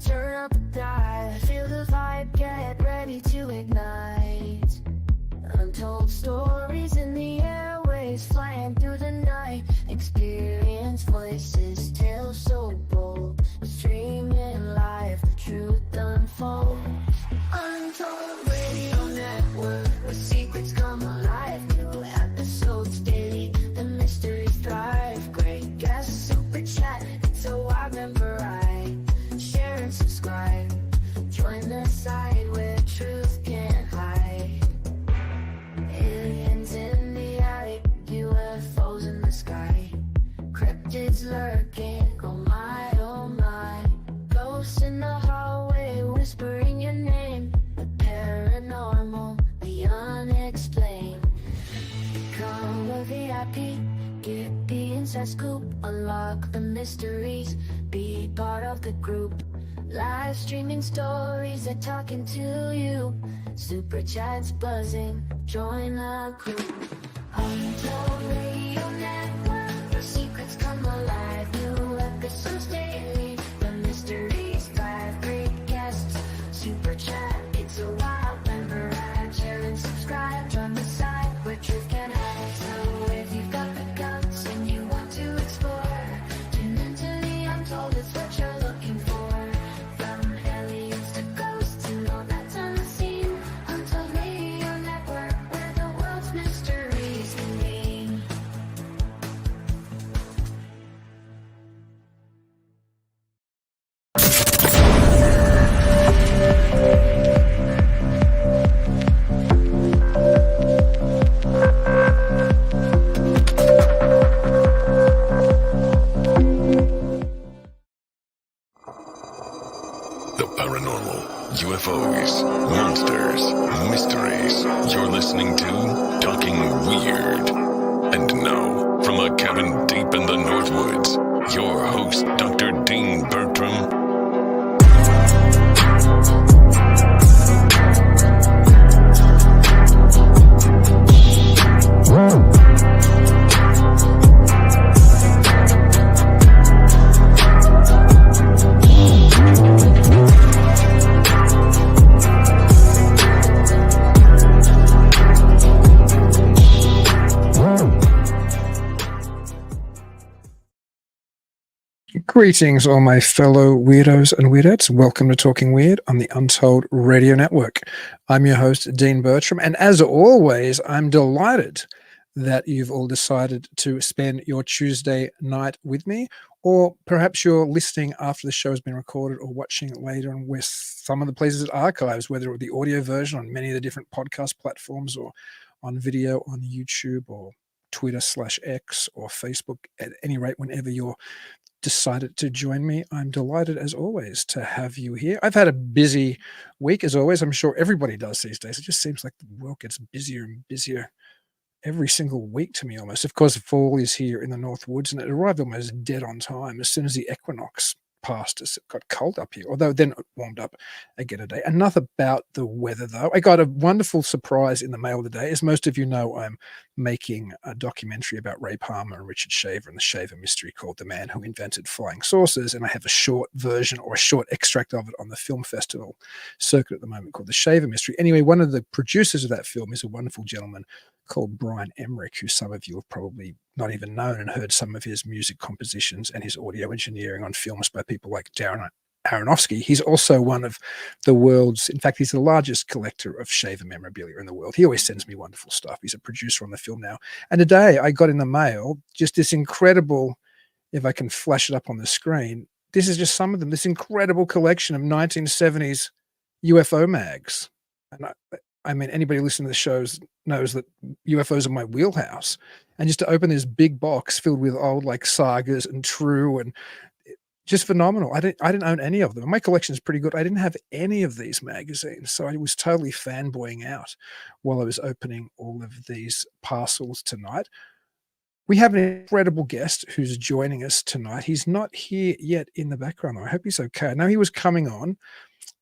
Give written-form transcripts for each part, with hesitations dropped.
Turn up the dive, feel the vibe, get ready to ignite. Untold stories in the airways, flying through the night. Experience voices, tales so bold. Streaming live, the truth unfolds. Untold Radio Network, where secrets come alive. New episodes daily, the mysteries thrive. Great guests, super chat, it's so I remember right. Share and subscribe, join the side where truth can't hide. Aliens in the attic, UFO'S in the sky. Cryptids lurking, oh my, oh my. Ghosts in the hallway, whispering your name. The paranormal, the unexplained. Become a VIP, get the inside scoop. Unlock the mysteries, be part of the group. Live streaming stories, they're talking to you. Super chats buzzing, join the group. Untold Radio Network, where secrets come alive. New episodes daily, the mysteries thrive. Great guests, super chat, it's a wild member ride. Share and subscribe, join the side where truth can hide. So if you've got the guts and you want to explore, tune into the Untold, it's what you're looking for. From aliens to ghosts and all that's unseen. Untold Radio Network, where the world's mysteries convene. The paranormal, UFOs, monsters, mysteries. You're listening to Talking Weird. And now, from a cabin deep in the Northwoods, your host, Dr. Dean Bertram. Greetings, all my fellow weirdos and weirdettes. Welcome to Talking Weird on the Untold Radio Network. I'm your host, Dean Bertram, and as always, I'm delighted that you've all decided to spend your Tuesday night with me, or perhaps you're listening after the show has been recorded or watching it later on with some of the places it archives, whether it be the audio version on many of the different podcast platforms or on video on YouTube or Twitter/X or Facebook. At any rate, whenever you're decided to join me, I'm delighted as always to have you here. I've had a busy week as always. I'm sure everybody does these days. It just seems like the world gets busier and busier every single week to me almost. Of course, fall is here in the North Woods and it arrived almost dead on time. As soon as the equinox passed us, it got cold up here, although then it warmed up again today. Enough about the weather though. I got a wonderful surprise in the mail today. As most of you know, I'm making a documentary about Ray Palmer and Richard Shaver and the Shaver mystery called The Man Who Invented Flying Saucers, and I have a short version or a short extract of it on the film festival circuit at the moment called The Shaver Mystery. Anyway, one of the producers of that film is a wonderful gentleman called Brian Emmerich, who some of you have probably not even known and heard some of his music compositions and his audio engineering on films by people like Darren Aronofsky. He's also one of the world's, in fact, he's the largest collector of Shaver memorabilia in the world. He always sends me wonderful stuff. He's a producer on the film now. And today I got in the mail just this incredible, if I can flash it up on the screen, this is just some of them, this incredible collection of 1970s UFO mags. And I mean, anybody listening to the shows knows that UFOs are my wheelhouse. And just to open this big box filled with old like sagas and True and just phenomenal. I didn't own any of them. My collection is pretty good. I didn't have any of these magazines, so I was totally fanboying out while I was opening all of these parcels tonight. We have an incredible guest who's joining us tonight. He's not here yet in the background, though. I hope he's okay. I know he was coming on,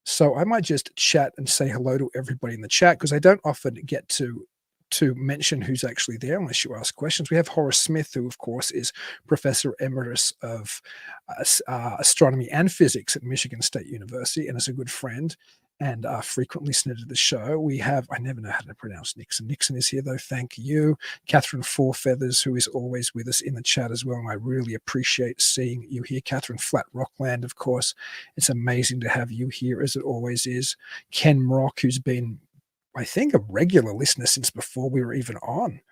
so I might just chat and say hello to everybody in the chat because I don't often get to to mention who's actually there unless you ask questions. We have Horace Smith, who, of course, is Professor Emeritus of Astronomy and Physics at Michigan State University and is a good friend and a frequent listener to the show. We have, I never know how to pronounce Nixon. Nixon is here, though. Thank you. Catherine Fourfeathers, who is always with us in the chat as well. And I really appreciate seeing you here. Catherine Flat Rockland, of course. It's amazing to have you here, as it always is. Ken Rock, who's been, I think, a regular listener since before we were even on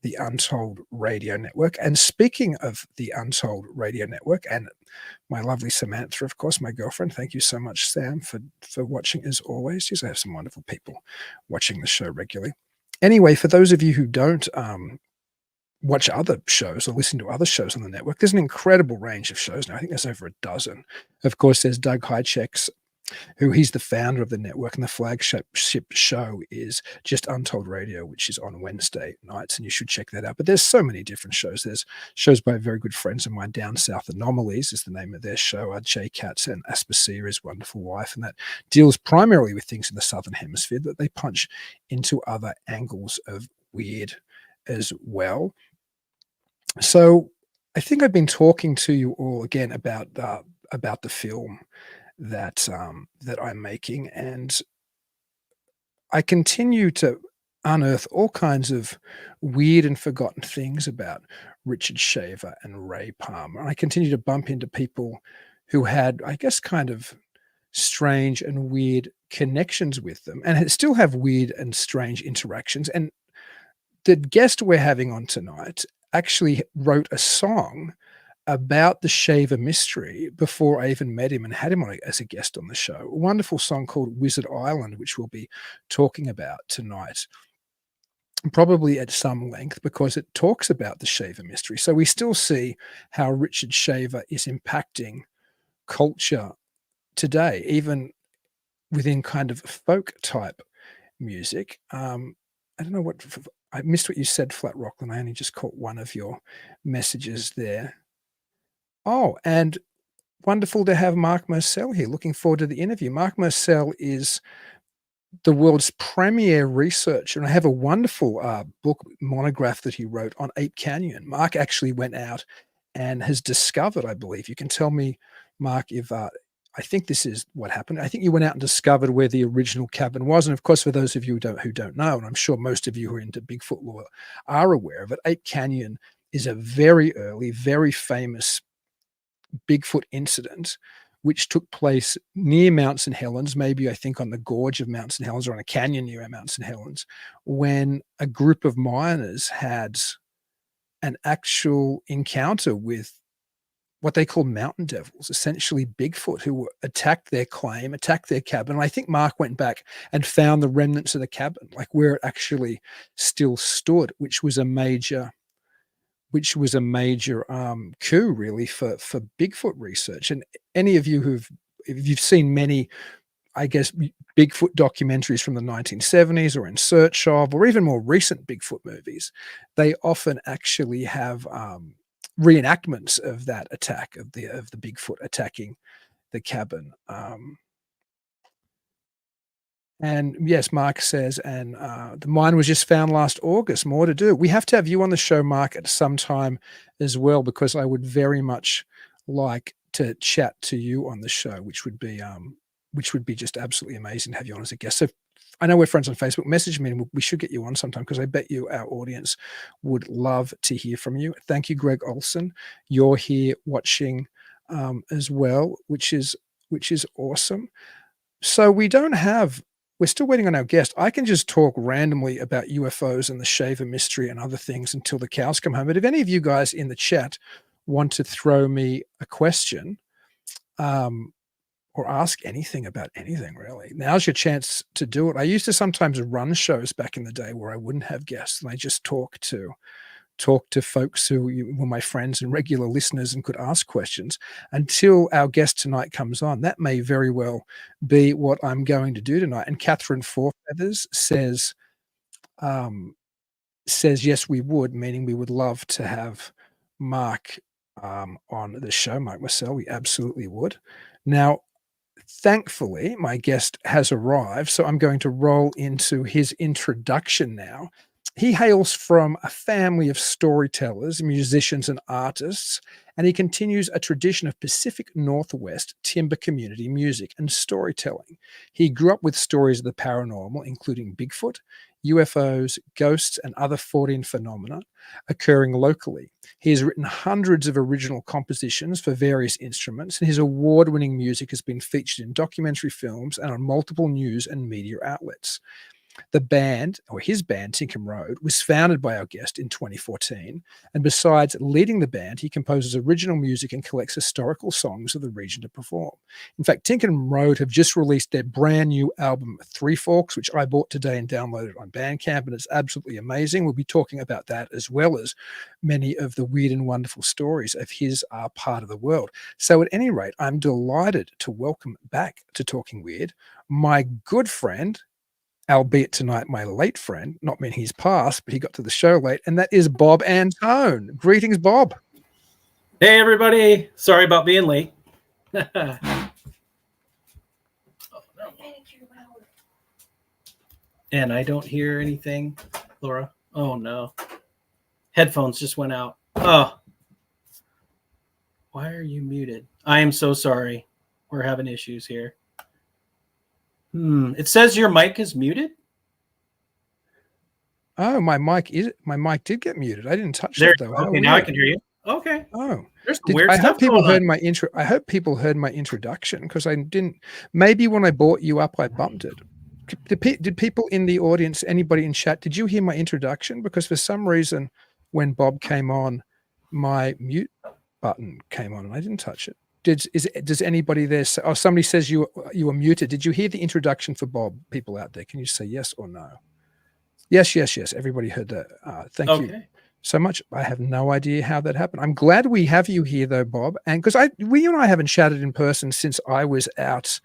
the Untold Radio Network. And speaking of the Untold Radio Network, and my lovely Samantha, of course, my girlfriend, thank you so much, Sam, for watching as always. Yes, I have some wonderful people watching the show regularly. Anyway, for those of you who don't watch other shows or listen to other shows on the network, there's an incredible range of shows now. I think there's over a dozen. Of course, there's Doug Hychek's, who he's the founder of the network, and the flagship show is just Untold Radio, which is on Wednesday nights, and you should check that out. But there's so many different shows. There's shows by very good friends of mine. Down South Anomalies is the name of their show. Jay Katz and Aspasia, his wonderful wife, and that deals primarily with things in the Southern Hemisphere, but they punch into other angles of weird as well. So I think I've been talking to you all again about the film that I'm making, and I continue to unearth all kinds of weird and forgotten things about Richard Shaver and Ray Palmer. And I continue to bump into people who had, I guess, kind of strange and weird connections with them, and still have weird and strange interactions. And the guest we're having on tonight actually wrote a song about the Shaver mystery before I even met him and had him on as a guest on the show. A wonderful song called Wizard Island, which we'll be talking about tonight, probably at some length, because it talks about the Shaver mystery. So we still see how Richard Shaver is impacting culture today, even within kind of folk type music. I don't know what, I missed what you said, Flat Rockland. I only just caught one of your messages there. Oh, and wonderful to have Mark Mersell here. Looking forward to the interview. Mark Mersell is the world's premier researcher, and I have a wonderful book monograph that he wrote on Ape Canyon. Mark actually went out and has discovered, I believe, you can tell me, Mark, if I think this is what happened. I think you went out and discovered where the original cabin was. And of course, for those of you who don't know, and I'm sure most of you who are into Bigfoot lore are aware of it, Ape Canyon is a very early, very famous Bigfoot incident, which took place near Mount St. Helens, maybe I think on the gorge of Mount St. Helens or on a canyon near Mount St. Helens, when a group of miners had an actual encounter with what they call mountain devils, essentially Bigfoot, who attacked their claim, attacked their cabin. And I think Mark went back and found the remnants of the cabin, like where it actually still stood, which was a major coup really for Bigfoot research. And any of you if you've seen many, I guess, Bigfoot documentaries from the 1970s or In Search of, or even more recent Bigfoot movies, they often actually have reenactments of that attack, of the Bigfoot attacking the cabin. And yes, Mark says, and the mine was just found last August. More to do. We have to have you on the show, Mark, at some time as well, because I would very much like to chat to you on the show, which would be just absolutely amazing to have you on as a guest. So I know we're friends on Facebook. Message me, and we should get you on sometime, because I bet you our audience would love to hear from you. Thank you, Greg Olson. You're here watching as well, which is awesome. So we're still waiting on our guest. I can just talk randomly about UFOs and the Shaver mystery and other things until the cows come home. But if any of you guys in the chat want to throw me a question or ask anything about anything, really, now's your chance to do it. I used to sometimes run shows back in the day where I wouldn't have guests, and I just talk to folks who were my friends and regular listeners and could ask questions until our guest tonight comes on. That may very well be what I'm going to do tonight. And Catherine Fourfeathers says, yes, we would, meaning we would love to have Mark on the show, Mark Mersell. We absolutely would. Now, thankfully, my guest has arrived, so I'm going to roll into his introduction now. He hails from a family of storytellers, musicians, and artists, and he continues a tradition of Pacific Northwest timber community music and storytelling. He grew up with stories of the paranormal, including Bigfoot, UFOs, ghosts, and other Fortean phenomena occurring locally. He has written hundreds of original compositions for various instruments, and his award-winning music has been featured in documentary films and on multiple news and media outlets. The band, or his band, Tinkham Road, was founded by our guest in 2014. And besides leading the band, he composes original music and collects historical songs of the region to perform. In fact, Tinkham Road have just released their brand new album, Three Forks, which I bought today and downloaded on Bandcamp, and it's absolutely amazing. We'll be talking about that as well as many of the weird and wonderful stories of his part of the world. So at any rate, I'm delighted to welcome back to Talking Weird my good friend, albeit tonight my late friend, not mean he's passed, but he got to the show late, and that is Bob Antone. Greetings, Bob. Hey, everybody. Sorry about being late. And I don't hear anything, Laura. Oh, no. Headphones just went out. Oh. Why are you muted? I am so sorry. We're having issues here. It says your mic is muted. Oh, my mic did get muted. I didn't touch There. it though. Okay, now I can hear you. Okay. Oh, there's some weird I stuff hope people going heard on. my intro. I hope people heard my introduction because I didn't. Maybe when I brought you up, I bumped it. Did people in the audience, anybody in chat, did you hear my introduction? Because for some reason, when Bob came on, my mute button came on and I didn't touch it. Does anybody there say, oh, somebody says you were muted. Did you hear the introduction for Bob? People out there, can you say yes or no? Yes. Everybody heard that. Thank you so much. I have no idea how that happened. I'm glad we have you here though, Bob. And because you and I haven't chatted in person since I was out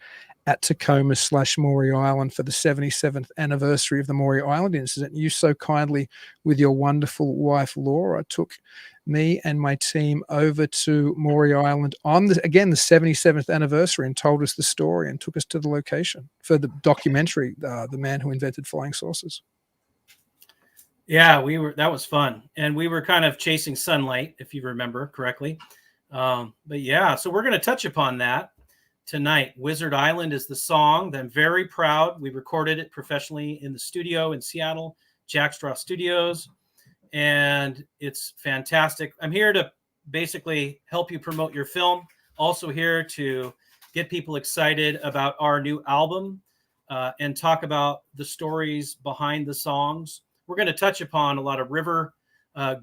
at Tacoma/Maury Island for the 77th anniversary of the Maury Island incident. You so kindly, with your wonderful wife, Laura, took me and my team over to Maury Island on the 77th anniversary and told us the story and took us to the location for the documentary, The Man Who Invented Flying Saucers. Yeah, that was fun. And we were kind of chasing sunlight, if you remember correctly. But yeah, so we're going to touch upon that tonight. Wizard Island is the song that I'm very proud. We recorded it professionally in the studio in Seattle, Jack Straw Studios. And it's fantastic. I'm here to basically help you promote your film. Also here to get people excited about our new album and talk about the stories behind the songs. We're going to touch upon a lot of river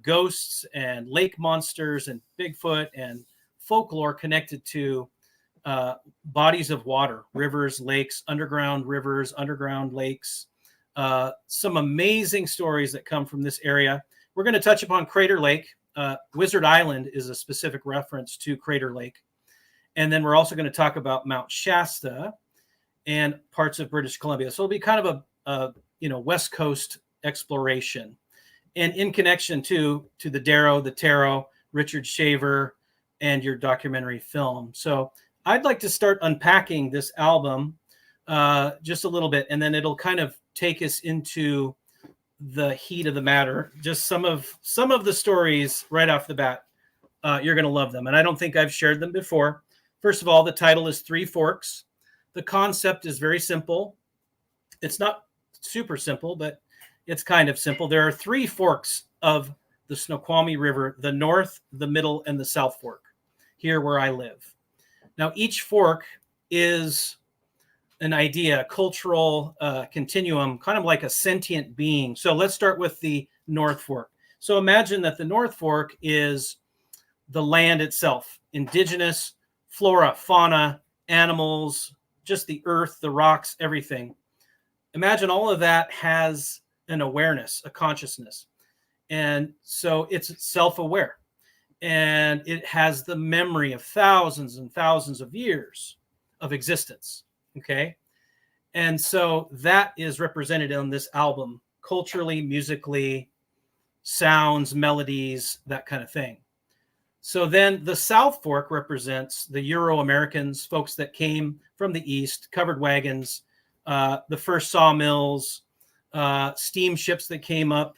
ghosts and lake monsters and Bigfoot and folklore connected to bodies of water, rivers, lakes, underground rivers, underground lakes. Some amazing stories that come from this area. We're going to touch upon Crater Lake. Wizard Island is a specific reference to Crater Lake. And then we're also going to talk about Mount Shasta and parts of British Columbia. So it'll be kind of a West Coast exploration. And in connection to the Dero, the Taro, Richard Shaver, and your documentary film. So I'd like to start unpacking this album just a little bit, and then it'll kind of take us into the heat of the matter. Just some of the stories right off the bat. You're going to love them. And I don't think I've shared them before. First of all, the title is Three Forks. The concept is very simple. It's not super simple, but it's kind of simple. There are three forks of the Snoqualmie River, the North, the Middle, and the South Fork, here where I live. Now, each fork is an idea, a cultural continuum, kind of like a sentient being. So let's start with the North Fork. So imagine that the North Fork is the land itself, indigenous flora, fauna, animals, just the earth, the rocks, everything. Imagine all of that has an awareness, a consciousness. And so it's self-aware. And it has the memory of thousands and thousands of years of existence. Okay. And so that is represented on this album, culturally, musically, sounds, melodies, that kind of thing. So then the South Fork represents the Euro-Americans, folks that came from the East, covered wagons, the first sawmills, steamships that came up,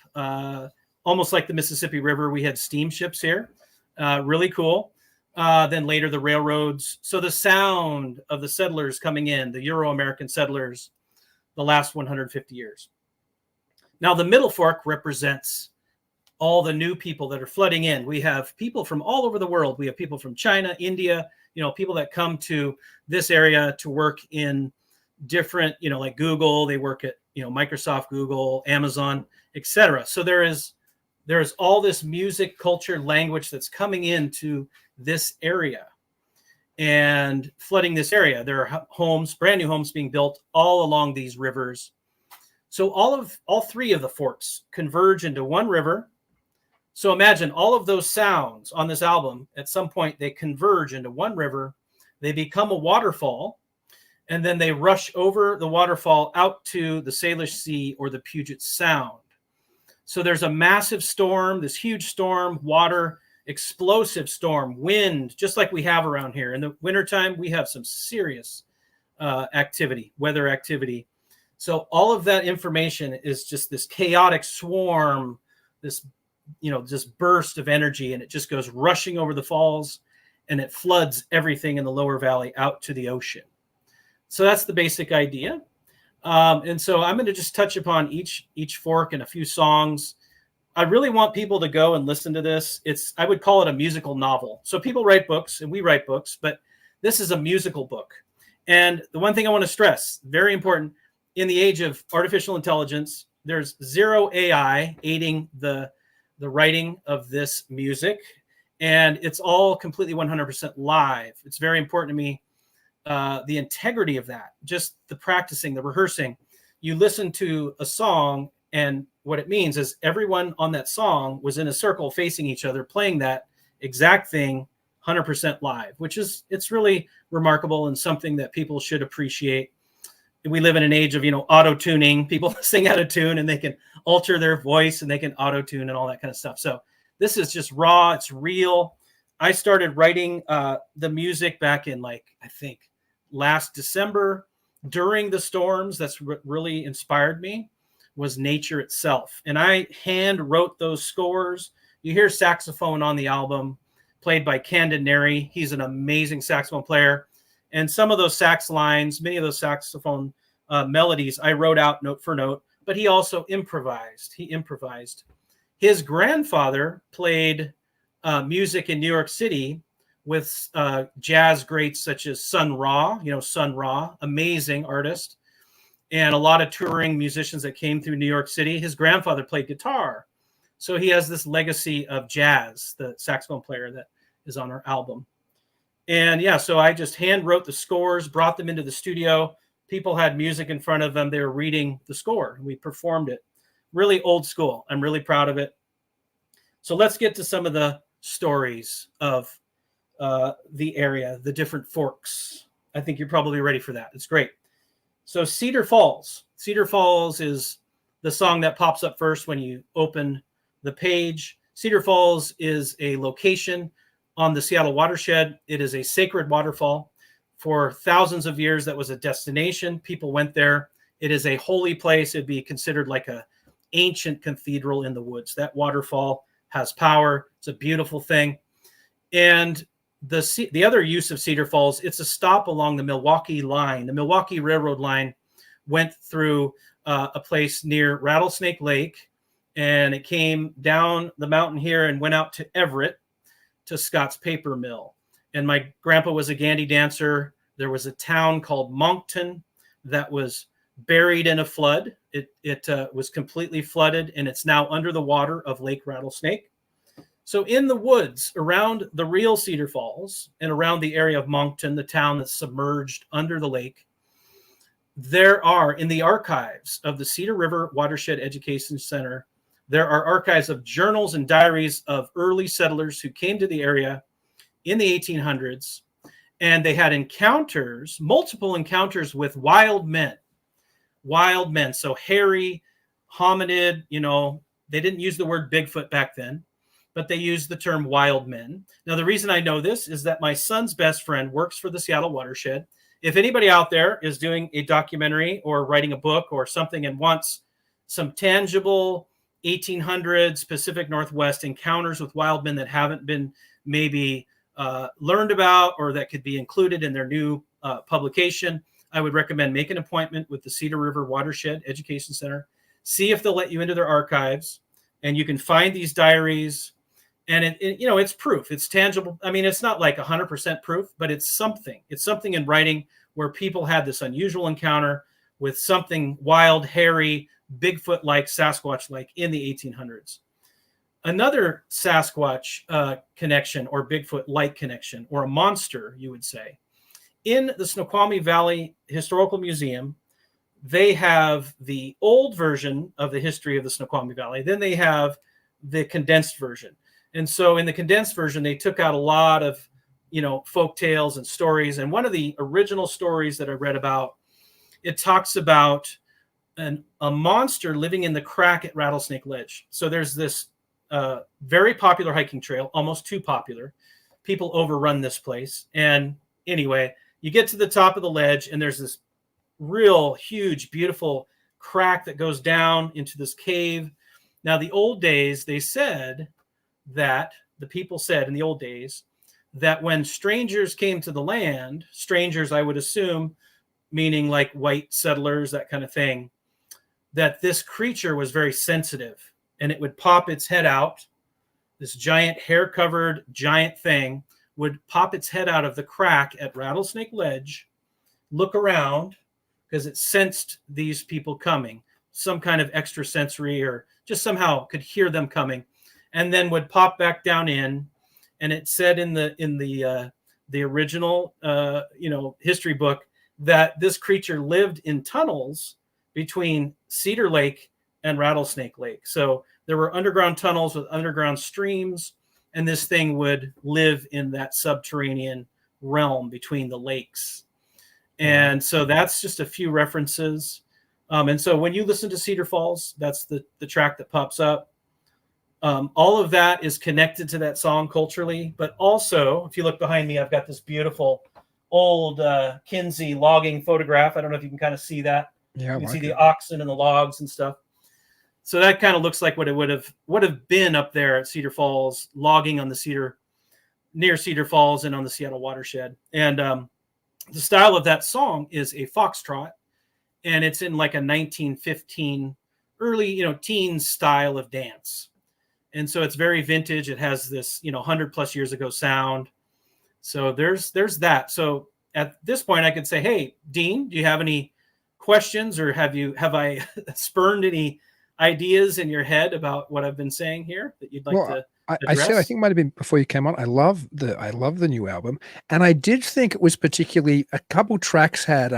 almost like the Mississippi River. We had steamships here, really cool. Then later the railroads. So the sound of the settlers coming in, the Euro-American settlers, the last 150 years. Now the Middle Fork represents all the new people that are flooding in. We have people from all over the world. We have people from China, India, people that come to this area to work in different, like Google. They work at, Microsoft, Google, Amazon, etc. So there is all this music, culture, language that's coming into this area and flooding this area. There are homes, brand new homes being built all along these rivers. So all three of the forks converge into one river. So imagine all of those sounds on this album, at some point they converge into one river, they become a waterfall, and then they rush over the waterfall out to the Salish Sea or the Puget Sound. So there's a massive storm, this huge storm, water, explosive storm, wind, just like we have around here. In the wintertime, we have some serious activity, weather activity. So all of that information is just this chaotic swarm, this just burst of energy, and it just goes rushing over the falls, and it floods everything in the lower valley out to the ocean. So that's the basic idea. And so I'm going to just touch upon each fork and a few songs. I really want people to go and listen to this. I would call it a musical novel. So people write books and we write books, but this is a musical book. And the one thing I want to stress, very important, in the age of artificial intelligence, there's zero AI aiding the writing of this music, and it's all completely 100% live. It's very important to me, the integrity of that, just the practicing, the rehearsing. You listen to a song, and what it means is everyone on that song was in a circle facing each other, playing that exact thing 100% live, it's really remarkable and something that people should appreciate. We live in an age of, auto tuning. People sing out of tune and they can alter their voice and they can auto tune and all that kind of stuff. So this is just raw. It's real. I started writing the music back in I think last December during the storms. That's what really inspired me, was nature itself. And I hand wrote those scores. You hear saxophone on the album played by Camden Neri. He's an amazing saxophone player. And some of those sax lines, many of those saxophone melodies, I wrote out note for note, but he also improvised. His grandfather played music in New York City with jazz greats such as Sun Ra, amazing artist, and a lot of touring musicians that came through New York City. His grandfather played guitar. So he has this legacy of jazz, the saxophone player that is on our album. And so I just hand wrote the scores, brought them into the studio. People had music in front of them. They were reading the score, and we performed it. Really old school. I'm really proud of it. So let's get to some of the stories of the area, the different forks. I think you're probably ready for that. It's great. So Cedar Falls. Cedar Falls is the song that pops up first when you open the page. Cedar Falls is a location on the Seattle watershed. It is a sacred waterfall. For thousands of years, that was a destination. People went there. It is a holy place. It'd be considered like an ancient cathedral in the woods. That waterfall has power. It's a beautiful thing. And the other use of Cedar Falls, it's a stop along the Milwaukee line. The Milwaukee Railroad line went through a place near Rattlesnake Lake, and it came down the mountain here and went out to Everett, to Scott's Paper Mill. And my grandpa was a Gandy dancer. There was a town called Moncton that was buried in a flood. It was completely flooded, and it's now under the water of Lake Rattlesnake. So in the woods around the real Cedar Falls and around the area of Moncton, the town that's submerged under the lake, there are, in the archives of the Cedar River Watershed Education Center, there are archives of journals and diaries of early settlers who came to the area in the 1800s, and they had encounters, multiple encounters with wild men. So hairy, hominid, they didn't use the word Bigfoot back then, but they used the term wild men. Now, the reason I know this is that my son's best friend works for the Seattle watershed. If anybody out there is doing a documentary or writing a book or something and wants some tangible 1800s Pacific Northwest encounters with wild men that haven't been maybe learned about or that could be included in their new publication, I would recommend make an appointment with the Cedar River Watershed Education Center. See if they'll let you into their archives, and you can find these diaries. And it's proof. It's tangible. I mean, it's not like 100% proof, but it's something. It's something in writing where people had this unusual encounter with something wild, hairy, Bigfoot-like, Sasquatch-like in the 1800s. Another Sasquatch connection, or Bigfoot-like connection, or a monster, you would say. In the Snoqualmie Valley Historical Museum, they have the old version of the history of the Snoqualmie Valley. Then they have the condensed version. And so in the condensed version, they took out a lot of, folk tales and stories. And one of the original stories that I read about, it talks about a monster living in the crack at Rattlesnake Ledge. So there's this very popular hiking trail, almost too popular. People overrun this place. And anyway, you get to the top of the ledge, and there's this real huge, beautiful crack that goes down into this cave. Now, the old days, they said that the people said in the old days that when strangers came to the land, strangers, I would assume, meaning like white settlers, that kind of thing, that this creature was very sensitive, and it would pop its head out. This giant hair-covered giant thing would pop its head out of the crack at Rattlesnake Ledge, look around, because it sensed these people coming, some kind of extrasensory, or just somehow could hear them coming, and then would pop back down in. And it said in the original history book that this creature lived in tunnels between Cedar Lake and Rattlesnake Lake. So there were underground tunnels with underground streams, and this thing would live in that subterranean realm between the lakes. And so that's just a few references. And so when you listen to Cedar Falls, that's the track that pops up. All of that is connected to that song culturally, but also, if you look behind me, I've got this beautiful old Kinsey logging photograph. I don't know if you can kind of see that. Yeah, you can see the oxen and the logs and stuff. So that kind of looks like what it would have been up there at Cedar Falls, logging on the near Cedar Falls and on the Seattle watershed. And the style of that song is a foxtrot, and it's in like a 1915 early, teen style of dance. And so it's very vintage. It has this, 100 plus years ago sound. So there's that. So at this point I could say, hey, Dean, do you have any questions, or have I spurned any ideas in your head about what I've been saying here that you'd like to I said, I think it might have been before you came on, I love the new album, and I did think it was particularly, a couple tracks had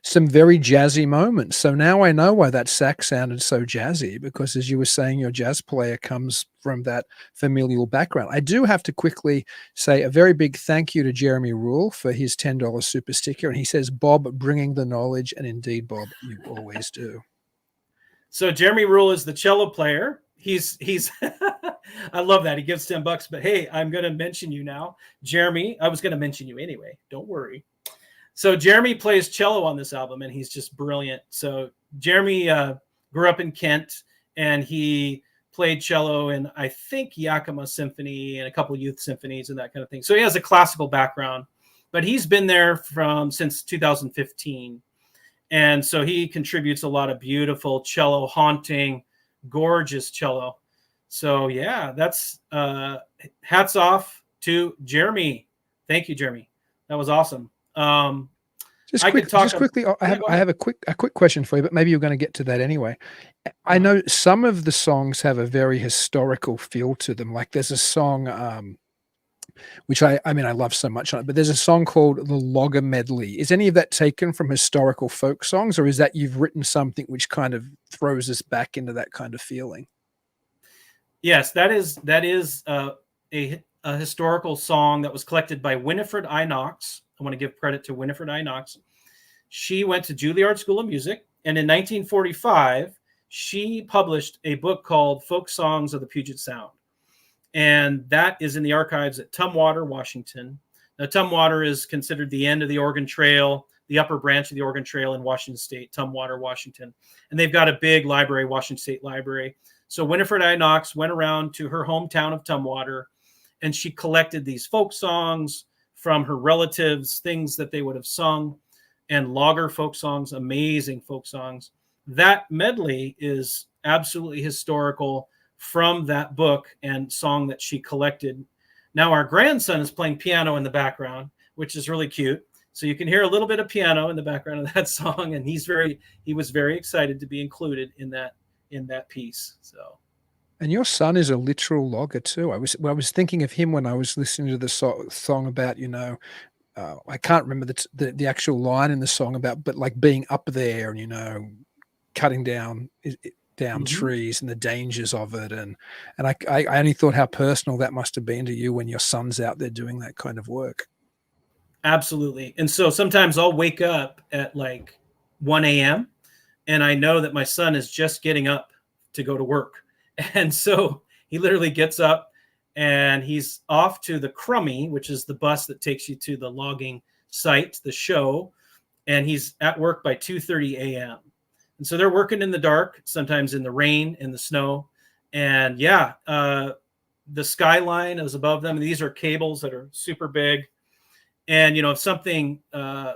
some very jazzy moments. So now I know why that sax sounded so jazzy, because as you were saying, your jazz player comes from that familial background. I do have to quickly say a very big thank you to Jeremy Rule for his $10 super sticker, and he says, Bob, bringing the knowledge, and indeed, Bob, you always do. So Jeremy Rule is the cello player. He's I love that. He gives $10, but hey, I'm going to mention you now. Jeremy, I was going to mention you anyway. Don't worry. So Jeremy plays cello on this album, and he's just brilliant. So Jeremy grew up in Kent, and he played cello in, I think, Yakima Symphony and a couple of youth symphonies and that kind of thing. So he has a classical background, but he's been there since 2015. And so he contributes a lot of beautiful cello, haunting, gorgeous cello. So yeah, that's hats off to Jeremy. Thank you, Jeremy. That was awesome. Just quickly, I have a quick question for you, but maybe you're going to get to that anyway. I know some of the songs have a very historical feel to them. Like there's a song, which I love so much on it, but there's a song called The Logger Medley. Is any of that taken from historical folk songs, or is that you've written something which kind of throws us back into that kind of feeling? Yes, that is a historical song that was collected by Winifred I. Knox. I want to give credit to Winifred I. Knox. She went to Juilliard School of Music, and in 1945, she published a book called Folk Songs of the Puget Sound. And that is in the archives at Tumwater, Washington. Now, Tumwater is considered the end of the Oregon Trail. the upper branch of the Oregon Trail in Washington State, Tumwater, Washington. And they've got a big library, Washington State Library. So Winifred I. Knox went around to her hometown of Tumwater, and she collected these folk songs from her relatives, things that they would have sung, and logger folk songs, amazing folk songs. That medley is absolutely historical from that book and song that she collected. Now our grandson is playing piano in the background, which is really cute. So you can hear a little bit of piano in the background of that song, and he was very excited to be included in that piece. So. And your son is a literal logger too. I was thinking of him when I was listening to the song about, I can't remember the actual line in the song about, but like being up there and, cutting down trees and the dangers of it. And I only thought how personal that must have been to you when your son's out there doing that kind of work. Absolutely. And so sometimes I'll wake up at like 1 a.m. and I know that my son is just getting up to go to work. And so he literally gets up and he's off to the Crummy, which is the bus that takes you to the logging site, the show. And he's at work by 2:30 a.m. And so they're working in the dark, sometimes in the rain, in the snow. And the skyline is above them. These are cables that are super big. And, if something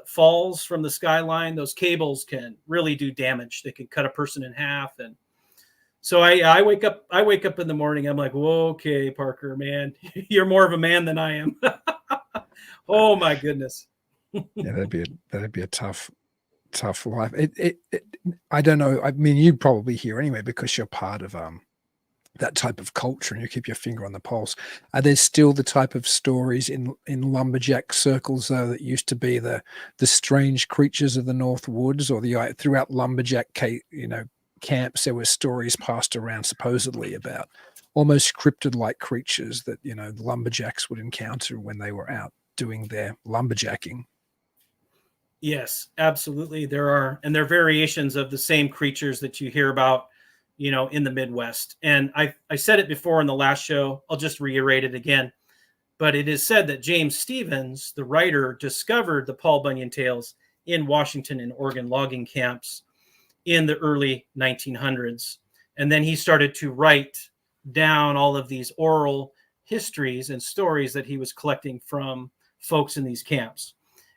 falls from the skyline, those cables can really do damage. They can cut a person in half. And so I wake up in the morning. I'm like, whoa, okay, Parker, man, you're more of a man than I am. Oh my goodness. Yeah, that'd be a tough life. I don't know. I mean, you probably hear anyway because you're part of that type of culture and you keep your finger on the pulse. Are there still the type of stories in lumberjack circles though that used to be the strange creatures of the North Woods, or throughout lumberjack camps there were stories passed around supposedly about almost cryptid-like creatures that the lumberjacks would encounter when they were out doing their lumberjacking? Yes, absolutely. There are, and they're variations of the same creatures that you hear about, in the Midwest. And I said it before in the last show. I'll just reiterate it again. But it is said that James Stevens, the writer, discovered the Paul Bunyan tales in Washington and Oregon logging camps in the early 1900s. And then he started to write down all of these oral histories and stories that he was collecting from folks in these camps.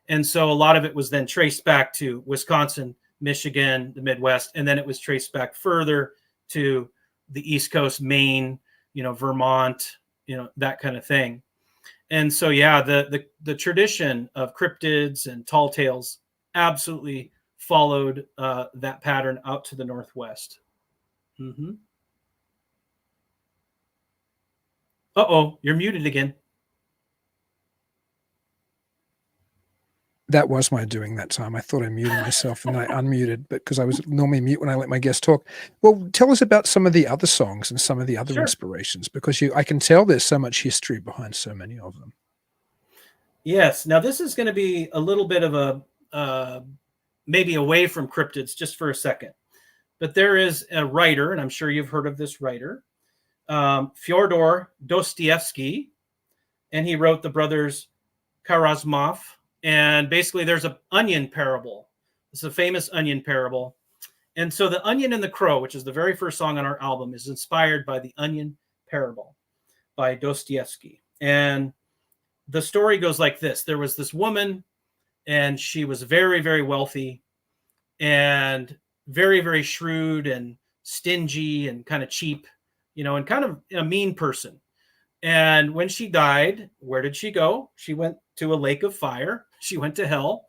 And so a lot of it was then traced back to Wisconsin, Michigan, the Midwest, and then it was traced back further to the East Coast, Maine, Vermont, that kind of thing. And so, the tradition of cryptids and tall tales absolutely followed that pattern out to the Northwest. Mm-hmm. Uh-oh, you're muted again. That was my doing that time. I thought I muted myself and I unmuted, but because I was normally mute when I let my guest talk. Well, tell us about some of the other songs and some of the other inspirations, because I can tell there's so much history behind so many of them. Yes. Now this is going to be a little bit of a maybe away from cryptids just for a second, but there is a writer, and I'm sure you've heard of this writer, Fyodor Dostoevsky, and he wrote the Brothers Karamazov. And basically there's an onion parable. It's a famous onion parable. And so the Onion and the Crow, which is the very first song on our album, is inspired by the onion parable by Dostoevsky. And the story goes like this. There was this woman, and she was very, very wealthy and very, very shrewd and stingy and kind of cheap, and kind of a mean person. And when she died, where did she go? She went to a lake of fire. She went to hell.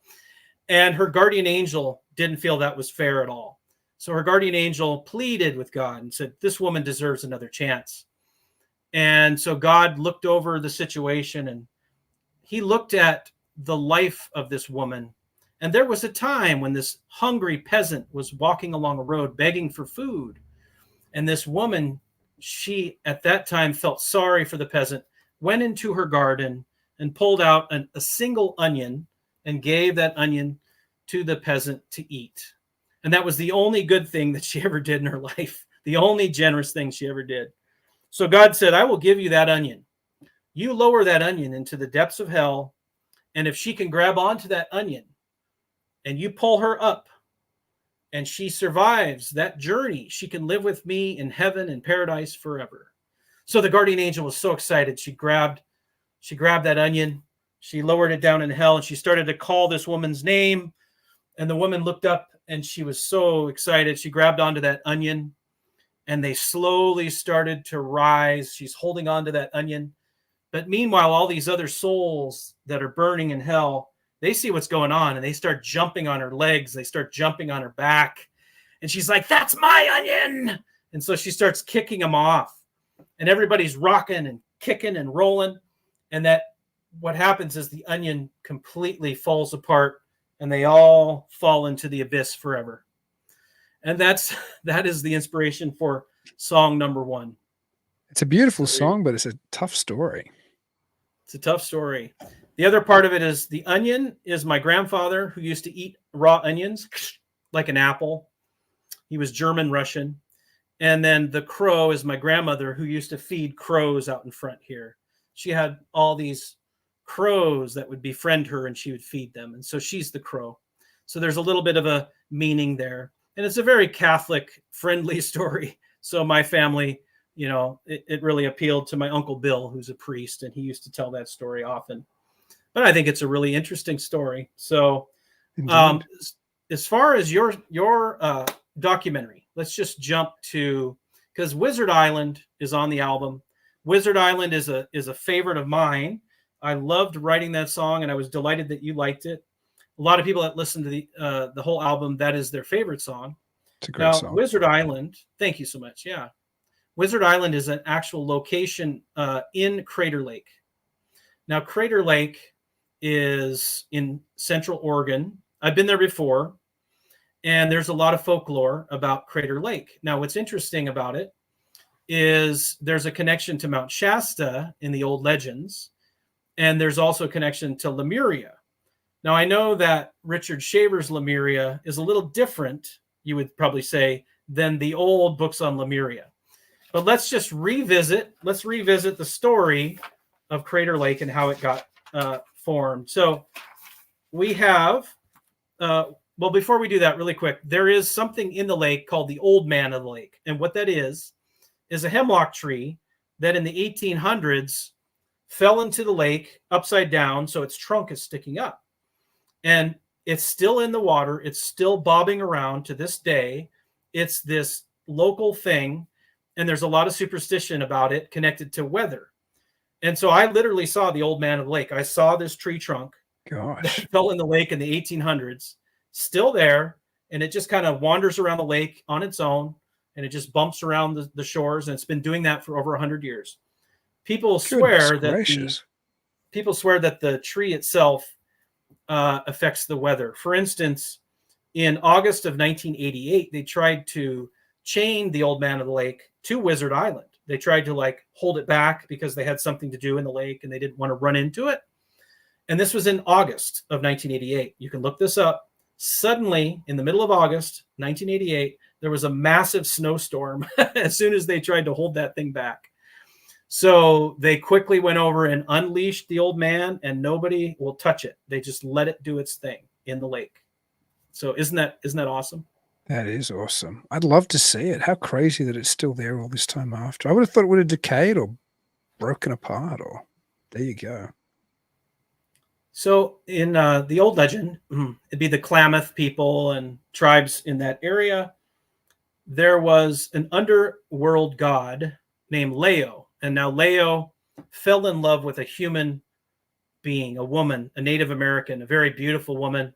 And her guardian angel didn't feel that was fair at all. So her guardian angel pleaded with God and said, this woman deserves another chance. And so God looked over the situation, and he looked at the life of this woman. And there was a time when this hungry peasant was walking along a road begging for food. And this woman, she at that time felt sorry for the peasant, went into her garden and pulled out a single onion and gave that onion to the peasant to eat. And that was the only good thing that she ever did in her life, the only generous thing she ever did. So God said, I will give you that onion. You lower that onion into the depths of hell, and if she can grab onto that onion, and you pull her up and she survives that journey, she can live with me in heaven and paradise forever. So the guardian angel was so excited. She grabbed that onion, she lowered it down in hell, and she started to call this woman's name. And the woman looked up and she was so excited. She grabbed onto that onion and they slowly started to rise. She's holding on to that onion. But meanwhile, all these other souls that are burning in hell, they see what's going on and they start jumping on her legs. They start jumping on her back. And she's like, "That's my onion." And so she starts kicking them off. And everybody's rocking and kicking and rolling. And what happens is the onion completely falls apart and they all fall into the abyss forever. And that is the inspiration for song number 1. It's a beautiful song, but it's a tough story. It's a tough story. The other part of it is the onion is my grandfather, who used to eat raw onions like an apple. He was German Russian. And then the crow is my grandmother, who used to feed crows out in front here. She had all these crows that would befriend her and she would feed them. And so she's the crow. So there's a little bit of a meaning there. And it's a very Catholic friendly story. So my family, it really appealed to my Uncle Bill, who's a priest, and he used to tell that story often. But I think it's a really interesting story. So as far as your documentary, let's just jump to, because Wizard Island is on the album. Wizard Island is a favorite of mine. I loved writing that song, and I was delighted that you liked it. A lot of people that listen to the whole album, that is their favorite song. It's a great song. Wizard Island, thank you so much. Yeah. Wizard Island is an actual location in Crater Lake. Now, Crater Lake is in Central Oregon. I've been there before, and there's a lot of folklore about Crater Lake. Now, what's interesting about it is there's a connection to Mount Shasta in the old legends, and there's also a connection to Lemuria. Now, I know that Richard Shaver's Lemuria is a little different, you would probably say, than the old books on Lemuria. But let's revisit the story of Crater Lake and how it got formed. So we have, before we do that really quick, there is something in the lake called the Old Man of the Lake. And what that is a hemlock tree that in the 1800s fell into the lake upside down, so its trunk is sticking up. And it's still in the water. It's still bobbing around to this day. It's this local thing, and there's a lot of superstition about it connected to weather. And so I literally saw the Old Man of the Lake. I saw this tree trunk that fell in the lake in the 1800s, still there, and it just kind of wanders around the lake on its own, and it just bumps around the shores, and it's been doing that for over 100 years. People swear that the tree itself affects the weather. For instance, in August of 1988, they tried to chain the Old Man of the Lake to Wizard Island. They tried to hold it back because they had something to do in the lake and they didn't want to run into it. And this was in August of 1988. You can look this up. Suddenly, in the middle of August 1988, there was a massive snowstorm as soon as they tried to hold that thing back. So they quickly went over and unleashed the old man, and nobody will touch it. They just let it do its thing in the lake. So isn't that awesome? That is awesome. I'd love to see it. How crazy that it's still there all this time after. I would have thought it would have decayed or broken apart, or there you go. So in the old legend, it'd be the Klamath people and tribes in that area. There was an underworld god named Leo. And now Leo fell in love with a human being, a woman, a Native American, a very beautiful woman.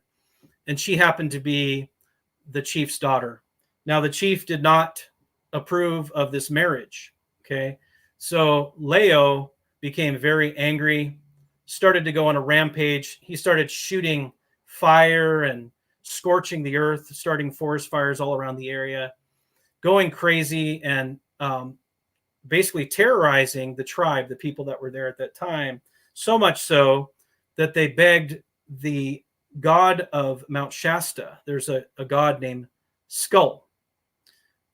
And she happened to be the chief's daughter. Now, the chief did not approve of this marriage. Okay. So Leo became very angry, started to go on a rampage. He started shooting fire and scorching the earth, starting forest fires all around the area, going crazy and basically terrorizing the tribe, the people that were there at that time, so much so that they begged the god of Mount Shasta. There's a god named Skull.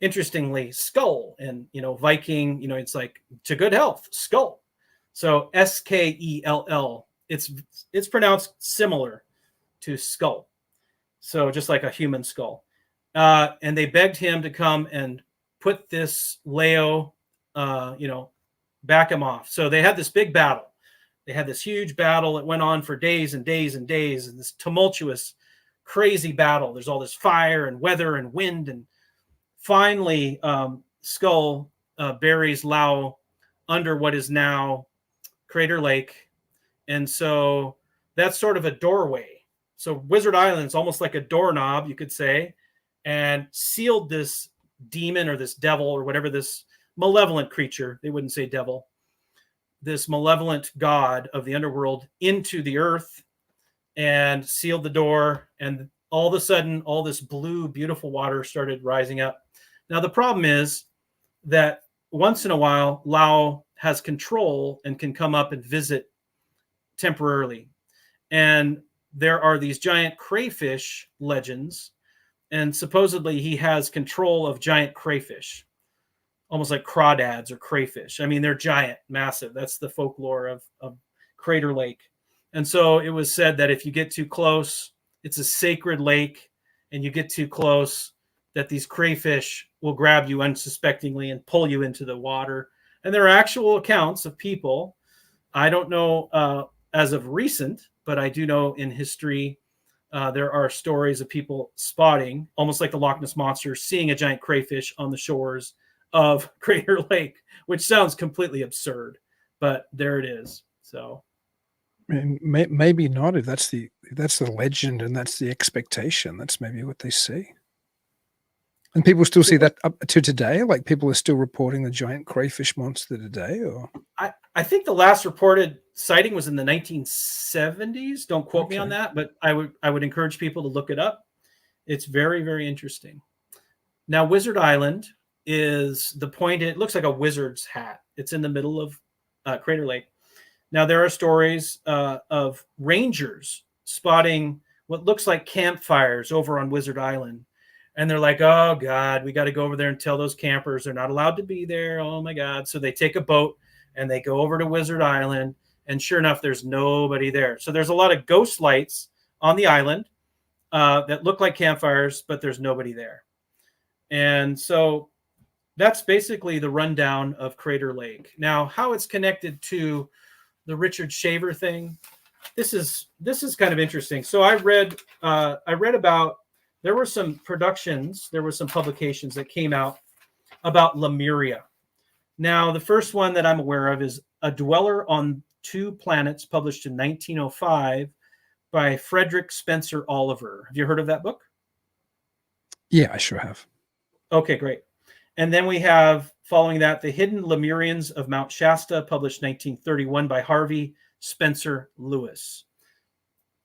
Interestingly, Skull and, Viking, it's like to good health, Skull. So Skell, it's pronounced similar to skull. So just like a human skull. And they begged him to come and put this Leo, back him off. So they had this big battle. They had this huge battle that went on for days and days and days, and this tumultuous, crazy battle. There's all this fire and weather and wind. And finally, Skull buries Lao under what is now Crater Lake. And so that's sort of a doorway. So Wizard Island is almost like a doorknob, you could say, and sealed this demon or this devil or whatever, this malevolent creature, they wouldn't say devil, this malevolent god of the underworld into the earth, and sealed the door. And all of a sudden, all this blue, beautiful water started rising up. Now, the problem is that once in a while, Lao has control and can come up and visit temporarily. And there are these giant crayfish legends, and supposedly he has control of giant crayfish, almost like crawdads or crayfish. I mean, they're giant, massive. That's the folklore of Crater Lake. And so it was said that if you get too close, it's a sacred lake, and you get too close, that these crayfish will grab you unsuspectingly and pull you into the water. And there are actual accounts of people. I don't know as of recent, but I do know in history, there are stories of people spotting, almost like the Loch Ness Monster, seeing a giant crayfish on the shores of Crater Lake, which sounds completely absurd, but there it is. So, And maybe not. If that's the legend and that's the expectation, that's maybe what they see. And people still see that up to today. Like, people are still reporting the giant crayfish monster today. Or I think the last reported sighting was in the 1970s. Don't quote me on that, but I would encourage people to look it up. It's very, very interesting. Now, Wizard Island is the point. It looks like a wizard's hat. It's in the middle of Crater Lake. Now, there are stories of rangers spotting what looks like campfires over on Wizard Island. And they're like, oh, God, we got to go over there and tell those campers they're not allowed to be there. Oh, my God. So they take a boat and they go over to Wizard Island. And sure enough, there's nobody there. So there's a lot of ghost lights on the island that look like campfires, but there's nobody there. And so that's basically the rundown of Crater Lake. Now, how it's connected to the Richard Shaver thing, this is kind of interesting. So I read about, there were some productions, there were some publications that came out about Lemuria. Now, the first one that I'm aware of is A Dweller on Two Planets, published in 1905 by Frederick Spencer Oliver. Have you heard of that book? Yeah, I sure have. Okay, great. And then we have, following that, The Hidden Lemurians of Mount Shasta, published 1931 by Harvey Spencer Lewis.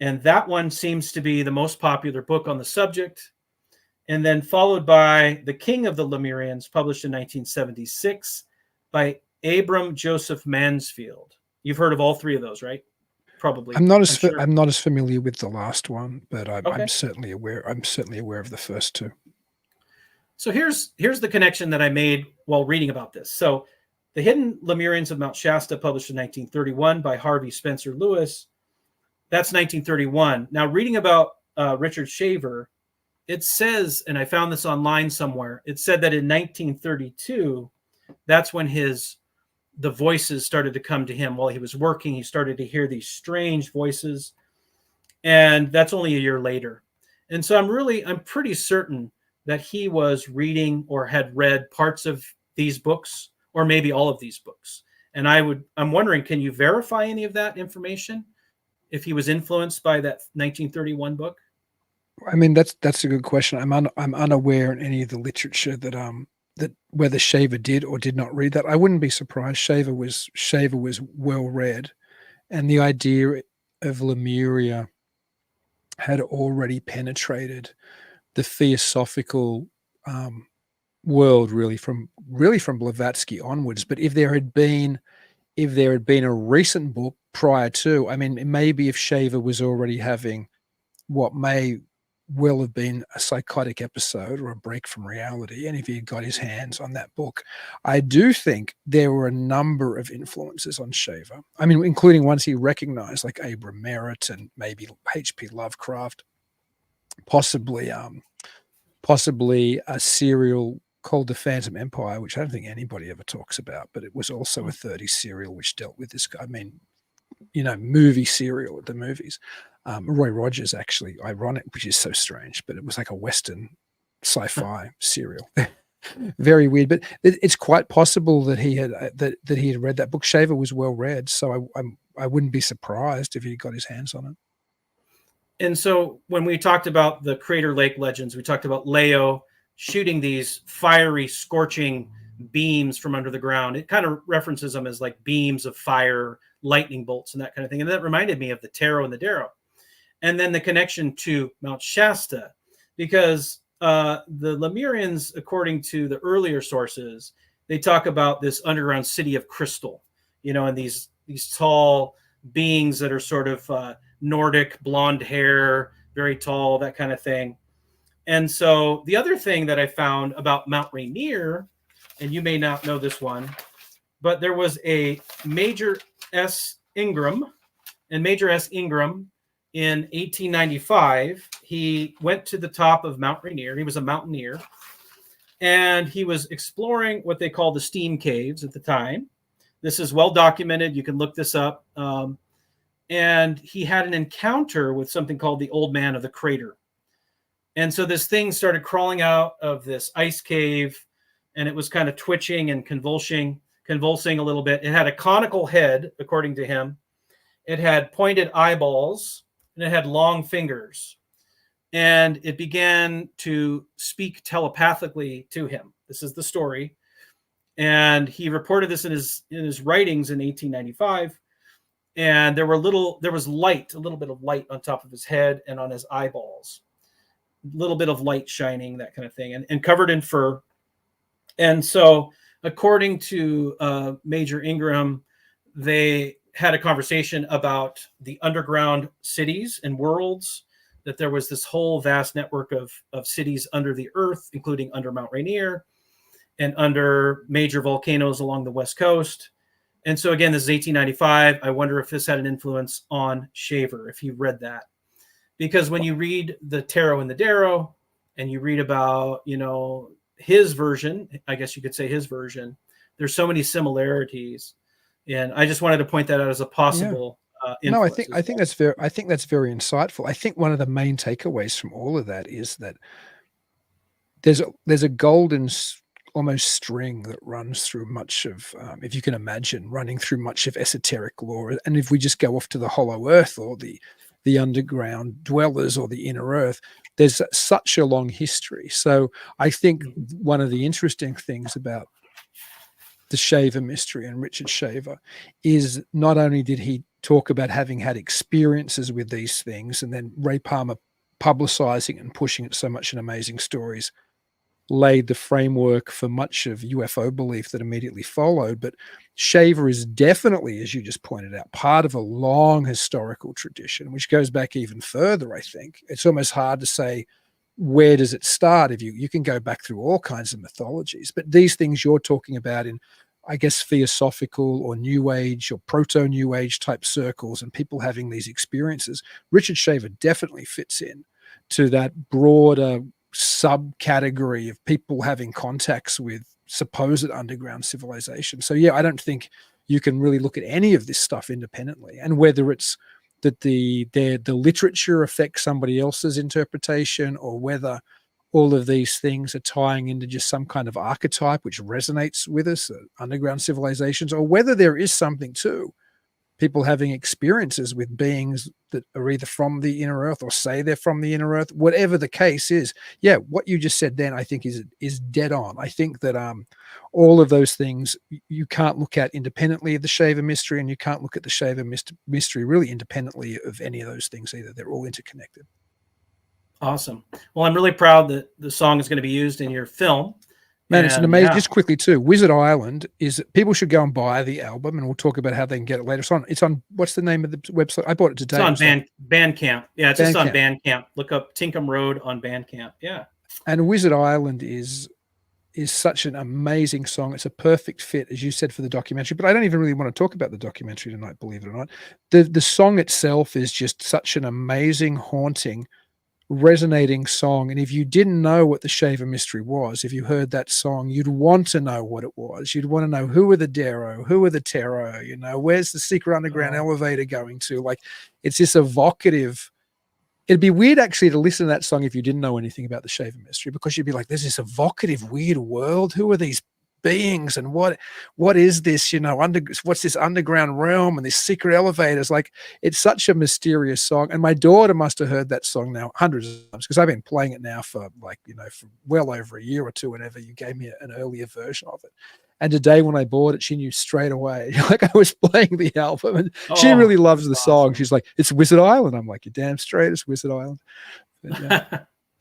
And that one seems to be the most popular book on the subject. And then followed by The King of the Lemurians, published in 1976 by Abram Joseph Mansfield. You've heard of all three of those, right? Probably. I'm not as sure. I'm not as familiar with the last one, but Okay. I'm certainly aware. I'm certainly aware of the first two. So here's the connection that I made while reading about this. So The Hidden Lemurians of Mount Shasta, published in 1931 by Harvey Spencer Lewis. That's 1931. Now, reading about Richard Shaver, it says, and I found this online somewhere, it said that in 1932, that's when the voices started to come to him while he was working. He started to hear these strange voices, and that's only a year later. And so I'm pretty certain that he was reading or had read parts of these books, or maybe all of these books. And I'm wondering, can you verify any of that information? If he was influenced by that 1931 book? I mean, that's a good question. I'm unaware in any of the literature that whether Shaver did or did not read that. I wouldn't be surprised. Shaver was well read, and the idea of Lemuria had already penetrated the theosophical world really from Blavatsky onwards. But if there had been a recent book prior to, I mean, maybe if Shaver was already having what may well have been a psychotic episode or a break from reality, and if he had got his hands on that book, I do think there were a number of influences on Shaver. I mean, including ones he recognized, like Abram Merritt and maybe H.P. Lovecraft. possibly a serial called The Phantom Empire, which I don't think anybody ever talks about, but it was also a 30s serial which dealt with this guy. I mean, movie serial at the movies. Roy Rogers, actually, ironic, which is so strange, but it was like a Western sci-fi serial. Very weird, but it's quite possible that he had that he had read that book. Shaver was well read, so I wouldn't be surprised if he got his hands on it. And so when we talked about the Crater Lake legends, we talked about Leo shooting these fiery, scorching beams from under the ground. It kind of references them as like beams of fire, lightning bolts, and that kind of thing. And that reminded me of the Taro and the Dero. And then the connection to Mount Shasta, because the Lemurians, according to the earlier sources, they talk about this underground city of crystal, and these tall beings that are sort of Nordic, blonde hair, very tall, that kind of thing. And so the other thing that I found about Mount Rainier, and you may not know this one, but there was a Major S. Ingram, and Major S. Ingram in 1895, he went to the top of Mount Rainier. He was a mountaineer, and he was exploring what they call the steam caves at the time. This is well documented. You can look this up. And he had an encounter with something called the Old Man of the Crater. And so this thing started crawling out of this ice cave, and it was kind of twitching and convulsing a little bit. It had a conical head, according to him. It had pointed eyeballs, and it had long fingers. And it began to speak telepathically to him. This is the story. And he reported this in his writings in 1895. And there was a little bit of light on top of his head and on his eyeballs, a little bit of light shining, that kind of thing, and covered in fur. And so, according to Major Ingram, they had a conversation about the underground cities and worlds, that there was this whole vast network of cities under the earth, including under Mount Rainier and under major volcanoes along the West Coast. And so again, this is 1895. I wonder if this had an influence on Shaver, if he read that. Because when you read the Taro and the Dero, and you read about, his version, I guess you could say his version, there's so many similarities. And I just wanted to point that out as a possible No, I think that's very insightful. I think one of the main takeaways from all of that is that there's a golden almost string that runs through much of, if you can imagine, running through much of esoteric lore. And if we just go off to the Hollow Earth or the underground dwellers or the inner earth, there's such a long history. So I think one of the interesting things about the Shaver mystery and Richard Shaver is not only did he talk about having had experiences with these things, and then Ray Palmer publicizing and pushing it so much in Amazing Stories laid the framework for much of UFO belief that immediately followed. But Shaver is definitely, as you just pointed out, part of a long historical tradition, which goes back even further, I think. It's almost hard to say, where does it start? If you can go back through all kinds of mythologies, but these things you're talking about in, I guess, theosophical or New Age or proto-New Age type circles and people having these experiences, Richard Shaver definitely fits in to that broader subcategory of people having contacts with supposed underground civilization. So yeah, I don't think you can really look at any of this stuff independently, and whether it's that the literature affects somebody else's interpretation, or whether all of these things are tying into just some kind of archetype which resonates with us, underground civilizations, or whether there is something to people having experiences with beings that are either from the inner earth or say they're from the inner earth. Whatever the case is, yeah, what you just said then, I think is dead on. I think that all of those things you can't look at independently of the Shaver mystery, and you can't look at the Shaver mystery really independently of any of those things either. They're all interconnected. Awesome. Well, I'm really proud that the song is going to be used in your film. Man, it's an amazing, just quickly too, Wizard Island is, people should go and buy the album, and we'll talk about how they can get it later. It's on what's the name of the website? I bought it today. It's on Bandcamp. Yeah, it's just on Bandcamp. Look up Tinkham Road on Bandcamp. Yeah. And Wizard Island is such an amazing song. It's a perfect fit, as you said, for the documentary, but I don't even really want to talk about the documentary tonight, believe it or not. The song itself is just such an amazing, haunting, resonating song. And if you didn't know what the Shaver Mystery was, if you heard that song, you'd want to know what it was. You'd want to know, who are the Dero, who are the Tero, you know, where's the secret underground elevator going to? Like, it's this evocative. It'd be weird actually to listen to that song if you didn't know anything about the Shaver Mystery, because you'd be like, there's this evocative, weird world. Who are these beings, and what is this, you know, what's this underground realm and this secret elevators? Like, it's such a mysterious song. And my daughter must have heard that song now hundreds of times, because I've been playing it now for, like, you know, for well over a year or two, whenever you gave me an earlier version of it. And today when I bought it, she knew straight away. Like, I was playing the album, and she really loves the song. She's like, it's Wizard Island. I'm like, you're damn straight, it's Wizard Island. But, yeah.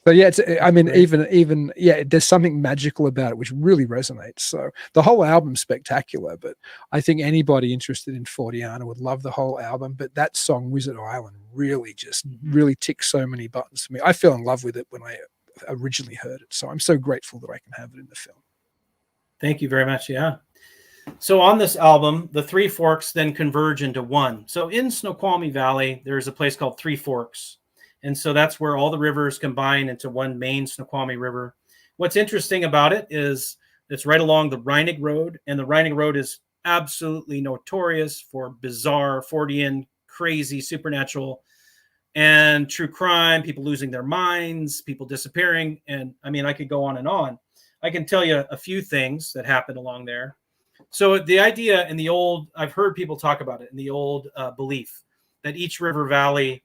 So yeah, it's, I mean, even yeah, there's something magical about it which really resonates. So the whole album's spectacular, but I think anybody interested in Fortean would love the whole album. But that song, Wizard Island, really just really ticks so many buttons for me. I fell in love with it when I originally heard it. So I'm so grateful that I can have it in the film. Thank you very much. Yeah. So on this album, the Three Forks then converge into one. So in Snoqualmie Valley, there's a place called Three Forks. And so that's where all the rivers combine into one main Snoqualmie River. What's interesting about it is it's right along the Reinig Road, and the Reinig Road is absolutely notorious for bizarre, Fortean, crazy, supernatural, and true crime, people losing their minds, people disappearing. And I mean, I could go on and on. I can tell you a few things that happened along there. So the idea in the old, I've heard people talk about it in the old belief that each river valley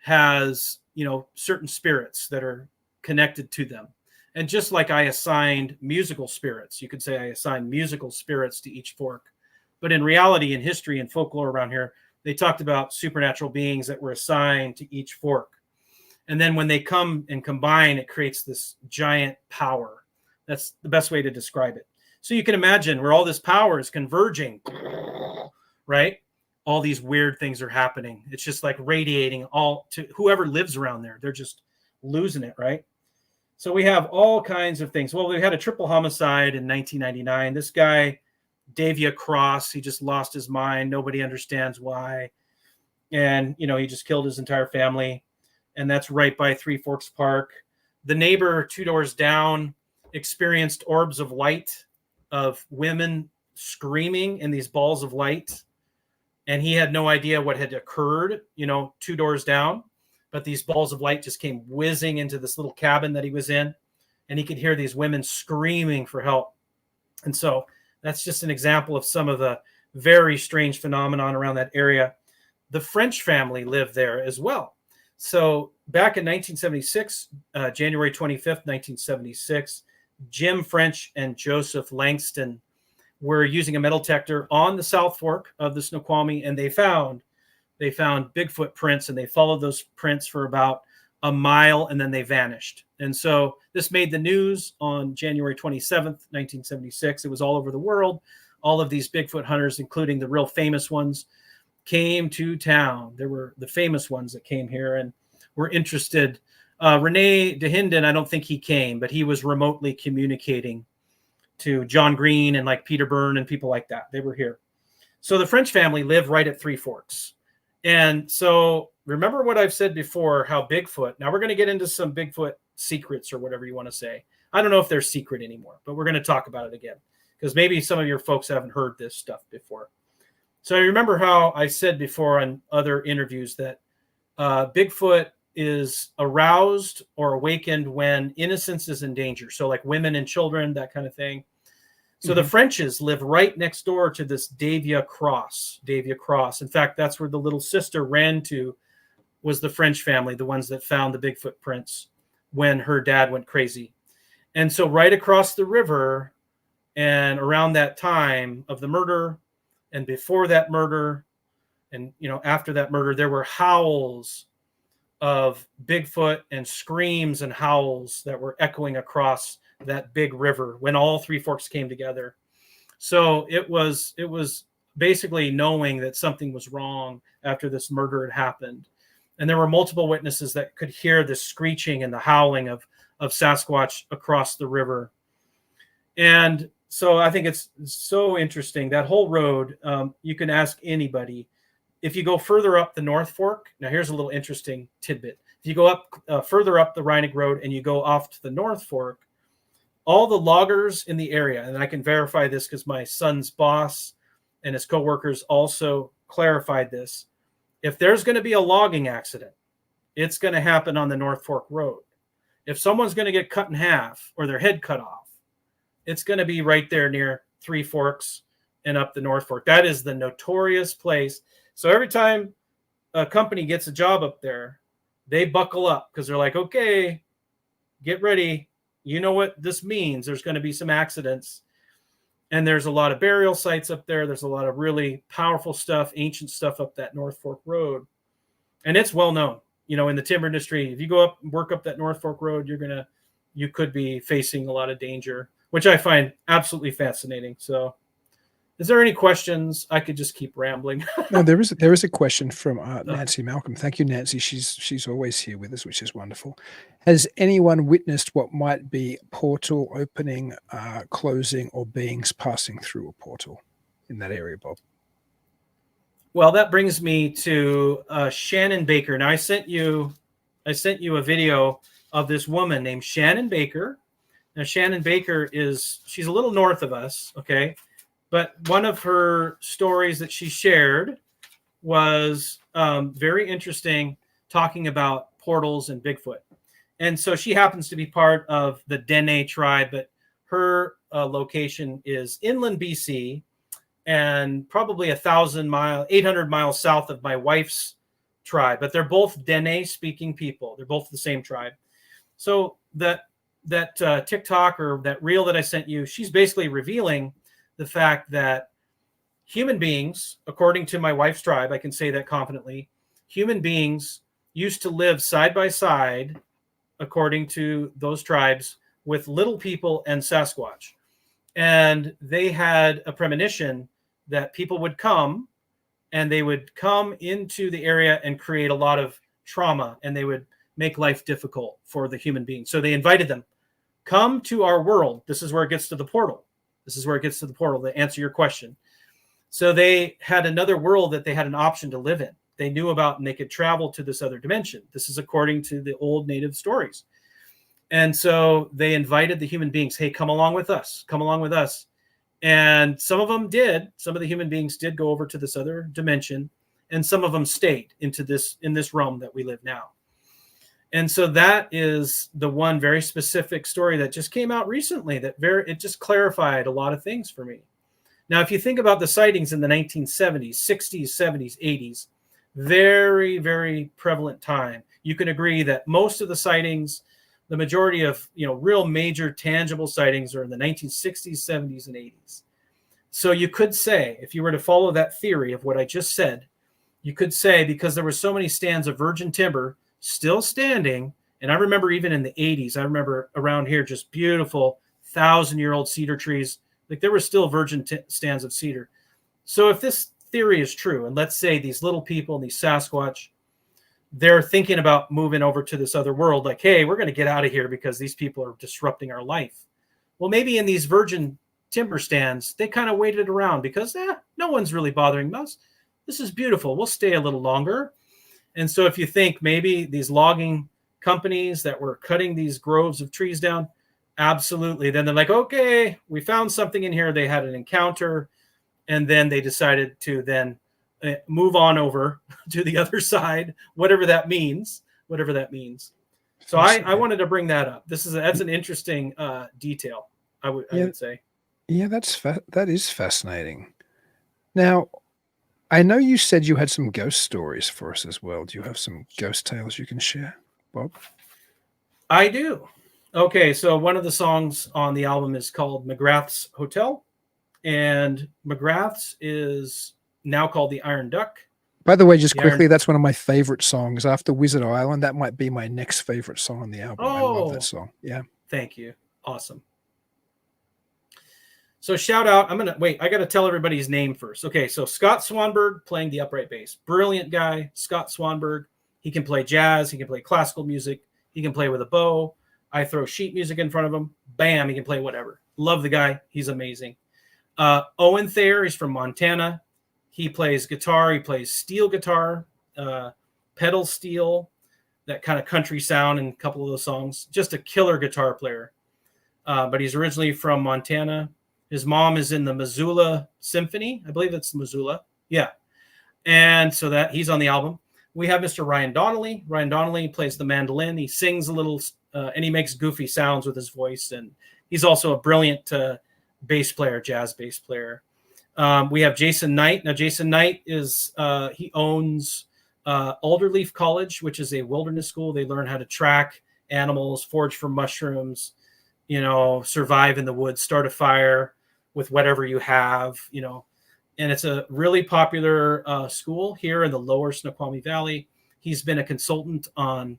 has, you know, certain spirits that are connected to them. And just like I assigned musical spirits, you could say I assigned musical spirits to each fork. But in reality, in history and folklore around here, they talked about supernatural beings that were assigned to each fork. And then when they come and combine, it creates this giant power. That's the best way to describe it. So you can imagine where all this power is converging, right? All these weird things are happening. It's just like radiating all to whoever lives around there. They're just losing it, right? So we have all kinds of things. Well, we had a triple homicide in 1999. This guy, Davia Cross, he just lost his mind. Nobody understands why. And, you know, he just killed his entire family. And that's right by Three Forks Park. The neighbor 2 doors down experienced orbs of light of women screaming in these balls of light. And he had no idea what had occurred, you know, 2 doors down. But these balls of light just came whizzing into this little cabin that he was in. And he could hear these women screaming for help. And so that's just an example of some of the very strange phenomenon around that area. The French family lived there as well. So back in 1976, January 25th, 1976, Jim French and Joseph Langston were using a metal detector on the South Fork of the Snoqualmie, and they found Bigfoot prints, and they followed those prints for about a mile, and then they vanished. And so this made the news on January 27th, 1976. It was all over the world. All of these Bigfoot hunters, including the real famous ones, came to town. There were the famous ones that came here and were interested. Rene DeHinden, I don't think he came, but he was remotely communicating to John Green and like Peter Byrne and people like that. They were here. So the French family lived right at Three Forks. And so remember what I've said before, how Bigfoot, now we're going to get into some Bigfoot secrets or whatever you want to say. I don't know if they're secret anymore, but we're going to talk about it again because maybe some of your folks haven't heard this stuff before. So I remember how I said before on other interviews that Bigfoot is aroused or awakened when innocence is in danger. So like women and children, that kind of thing. So the Frenches live right next door to this Davia Cross. In fact, that's where the little sister ran to, was the French family, the ones that found the Bigfoot prints when her dad went crazy. And so right across the river and around that time of the murder and before that murder and, you know, after that murder, there were howls of Bigfoot and screams and howls that were echoing across that big river when all Three Forks came together. So it was basically knowing that something was wrong after this murder had happened. And there were multiple witnesses that could hear the screeching and the howling of Sasquatch across the river. And so I think it's so interesting. That whole road, you can ask anybody. If you go further up the North Fork, now here's a little interesting tidbit. If you go up further up the Reinig Road and you go off to the North Fork, all the loggers in the area, and I can verify this because my son's boss and his coworkers also clarified this. If there's going to be a logging accident, it's going to happen on the North Fork Road. If someone's going to get cut in half or their head cut off, it's going to be right there near Three Forks and up the North Fork. That is the notorious place. So every time a company gets a job up there, they buckle up because they're like, okay, get ready. You know what this means. There's going to be some accidents. And there's a lot of burial sites up there. There's a lot of really powerful stuff, ancient stuff up that North Fork Road. And it's well known, you know, in the timber industry. If you go up and work up that North Fork Road, you could be facing a lot of danger, which I find absolutely fascinating. So is there any questions? I could just keep rambling. No, there is a question from Nancy Malcolm. Thank you, Nancy. She's always here with us, which is wonderful. Has anyone witnessed what might be portal opening, closing, or beings passing through a portal in that area, Bob? Well, that brings me to Shannon Baker. Now, I sent you a video of this woman named Shannon Baker. Now, Shannon Baker she's a little north of us, okay? But one of her stories that she shared was very interesting, talking about portals and Bigfoot. And so she happens to be part of the Dene tribe, but her location is inland BC and probably 800 miles south of my wife's tribe. But they're both Dene speaking people. They're both the same tribe. So that TikTok or that reel that I sent you, she's basically revealing the fact that human beings, according to my wife's tribe, I can say that confidently, human beings used to live side by side, according to those tribes, with little people and Sasquatch. And they had a premonition that people would come and they would come into the area and create a lot of trauma, and they would make life difficult for the human being. So they invited them, come to our world. This is where it gets to the portal. This is where it gets to the portal to answer your question. So they had another world that they had an option to live in. They knew about, and they could travel to this other dimension. This is according to the old native stories. And so they invited the human beings, hey, come along with us. Come along with us. And some of them did. Some of the human beings did go over to this other dimension, and some of them stayed in this realm that we live now. And so that is the one very specific story that just came out recently it just clarified a lot of things for me. Now, if you think about the sightings in the 1970s, 60s, 70s, 80s, very, very prevalent time. You can agree that most of the sightings, the majority of, real major tangible sightings are in the 1960s, 70s, and 80s. So you could say, if you were to follow that theory of what I just said, you could say, because there were so many stands of virgin timber still standing, and I remember even in the 80s, I remember around here just beautiful 1,000-year-old cedar trees. Like there were still virgin stands of cedar. So if this theory is true, and let's say these little people and these Sasquatch, they're thinking about moving over to this other world, like, hey, we're going to get out of here because these people are disrupting our life. Well, maybe in these virgin timber stands, they kind of waited around because no one's really bothering us. This is beautiful. We'll stay a little longer. And so if you think maybe these logging companies that were cutting these groves of trees down, absolutely. Then they're like, okay, we found something in here. They had an encounter, and then they decided to then move on over to the other side, whatever that means. So I wanted to bring that up. That's an interesting detail, I would say. Yeah, that is fascinating. Now, I know you said you had some ghost stories for us as well. Do you have some ghost tales you can share, Bob? I do. Okay, so one of the songs on the album is called McGrath's Hotel, and McGrath's is now called the Iron Duck. By the way, just quickly, that's one of my favorite songs. After Wizard Island, that might be my next favorite song on the album. I love that song. Yeah. Thank you. Awesome. So shout out, I got to tell everybody his name first. Okay, so Scott Swanberg playing the upright bass. Brilliant guy, Scott Swanberg. He can play jazz. He can play classical music. He can play with a bow. I throw sheet music in front of him. Bam, he can play whatever. Love the guy. He's amazing. Owen Thayer, he's from Montana. He plays guitar. He plays steel guitar, pedal steel. that kind of country sound in a couple of those songs. Just a killer guitar player. But he's originally from Montana. His mom is in the Missoula Symphony. I believe it's Missoula. Yeah. And so that he's on the album. We have Mr. Ryan Donnelly. Ryan Donnelly plays the mandolin. He sings a little, and he makes goofy sounds with his voice. And he's also a brilliant bass player, jazz bass player. We have Jason Knight. Now, Jason Knight is, he owns Alderleaf College, which is a wilderness school. They learn how to track animals, forage for mushrooms, survive in the woods, start a fire with whatever you have, and it's a really popular school here in the lower Snoqualmie Valley. He's been a consultant on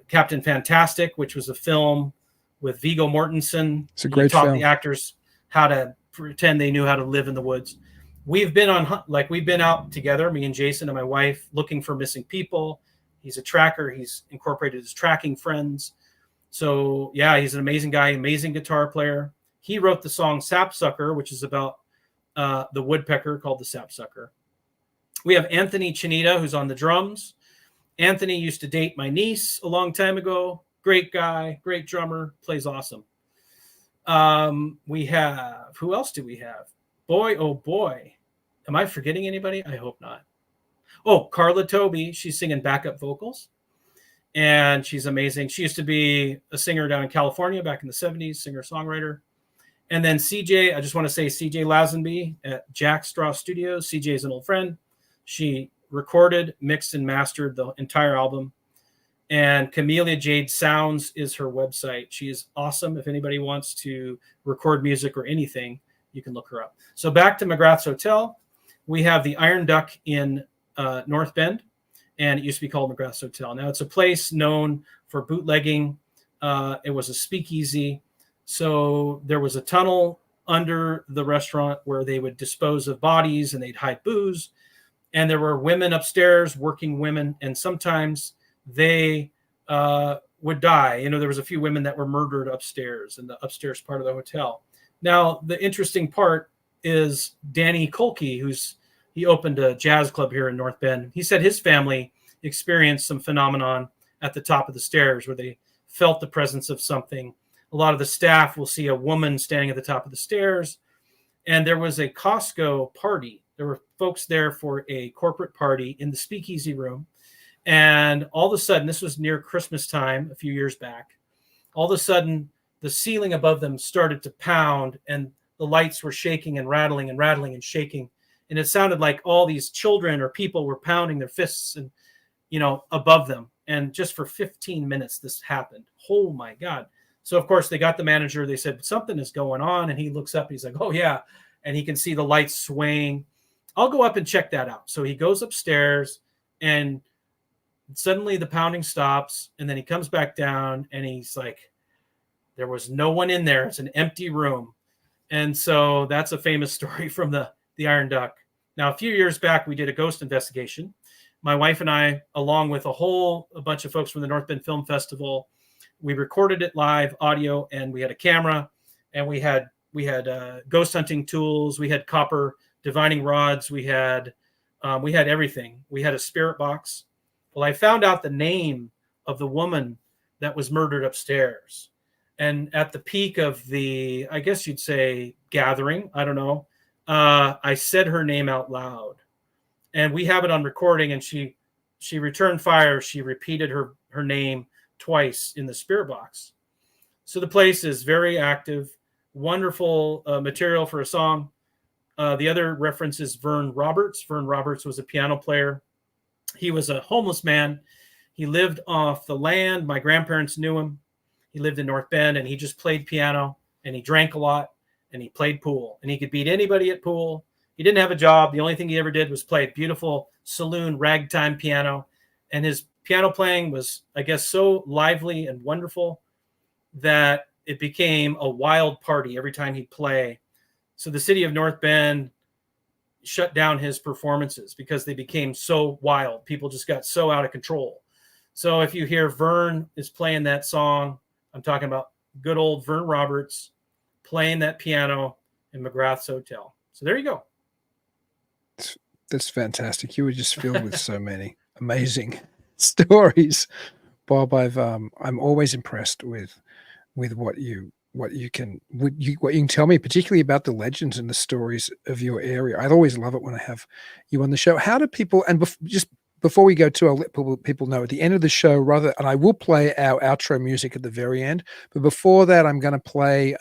Captain Fantastic, which was a film with Viggo Mortensen. It's a great film. He taught film. the actors how to pretend they knew how to live in the woods. We've been out together, me and Jason and my wife, looking for missing people. He's a tracker. He's incorporated his tracking friends. So yeah, he's an amazing guy, amazing guitar player. He wrote the song Sapsucker, which is about the woodpecker called the sapsucker. We have Anthony Chinita, who's on the drums. Anthony used to date my niece a long time ago. Great guy, great drummer, plays awesome. We have, who else do we have? Boy, oh boy. Am I forgetting anybody? I hope not. Oh, Carla Toby. She's singing backup vocals. And she's amazing. She used to be a singer down in California back in the 70s, singer-songwriter. And then CJ, I just want to say CJ Lazenby at Jack Straw Studios. CJ is an old friend. She recorded, mixed, and mastered the entire album. And Camellia Jade Sounds is her website. She is awesome. If anybody wants to record music or anything, you can look her up. So back to McGrath's Hotel. We have the Iron Duck in North Bend, and it used to be called McGrath's Hotel. Now it's a place known for bootlegging. It was a speakeasy. So there was a tunnel under the restaurant where they would dispose of bodies and they'd hide booze. And there were women upstairs, working women, and sometimes they would die. There was a few women that were murdered upstairs in the upstairs part of the hotel. Now, the interesting part is Danny Kolke, he opened a jazz club here in North Bend. He said his family experienced some phenomenon at the top of the stairs where they felt the presence of something. A lot of the staff will see a woman standing at the top of the stairs. And there was a Costco party. There were folks there for a corporate party in the speakeasy room. And all of a sudden, this was near Christmas time a few years back, all of a sudden, the ceiling above them started to pound and the lights were shaking and rattling and shaking. And it sounded like all these children or people were pounding their fists and, above them. And just for 15 minutes, this happened. Oh my God. So of course they got the manager. They said, something is going on. And he looks up, he's like, oh yeah. And he can see the lights swaying. I'll go up and check that out. So he goes upstairs and suddenly the pounding stops. And then he comes back down and he's like, there was no one in there. It's an empty room. And so that's a famous story from the Iron Duck. Now, a few years back, we did a ghost investigation. My wife and I, along with a bunch of folks from the North Bend Film Festival, we recorded it live, audio, and we had a camera, and we had ghost hunting tools. We had copper divining rods. We had everything. We had a spirit box. Well, I found out the name of the woman that was murdered upstairs. And at the peak of the, I guess you'd say, gathering, I don't know, I said her name out loud. And we have it on recording, and she returned fire. She repeated her name twice in the spirit box. So the place is very active, wonderful material for a song. The other reference is Vern Roberts. Vern Roberts was a piano player. He was a homeless man. He lived off the land. My grandparents knew him. He lived in North Bend, and he just played piano, and he drank a lot, and he played pool, and he could beat anybody at pool. He didn't have a job. The only thing he ever did was play a beautiful saloon ragtime piano, and his piano playing was, I guess, so lively and wonderful that it became a wild party every time he'd play. So the city of North Bend shut down his performances because they became so wild. People just got so out of control. So if you hear Vern is playing that song, I'm talking about good old Vern Roberts playing that piano in McGrath's Hotel. So there you go. That's fantastic. You were just filled with so many amazing stories, Bob. I'm always impressed with what you can tell me, particularly about the legends and the stories of your area. I always love it when I have you on the show. How do people, and just before we go to, I'll let people know at the end of the show, and I will play our outro music at the very end. But before that, I'm going to play.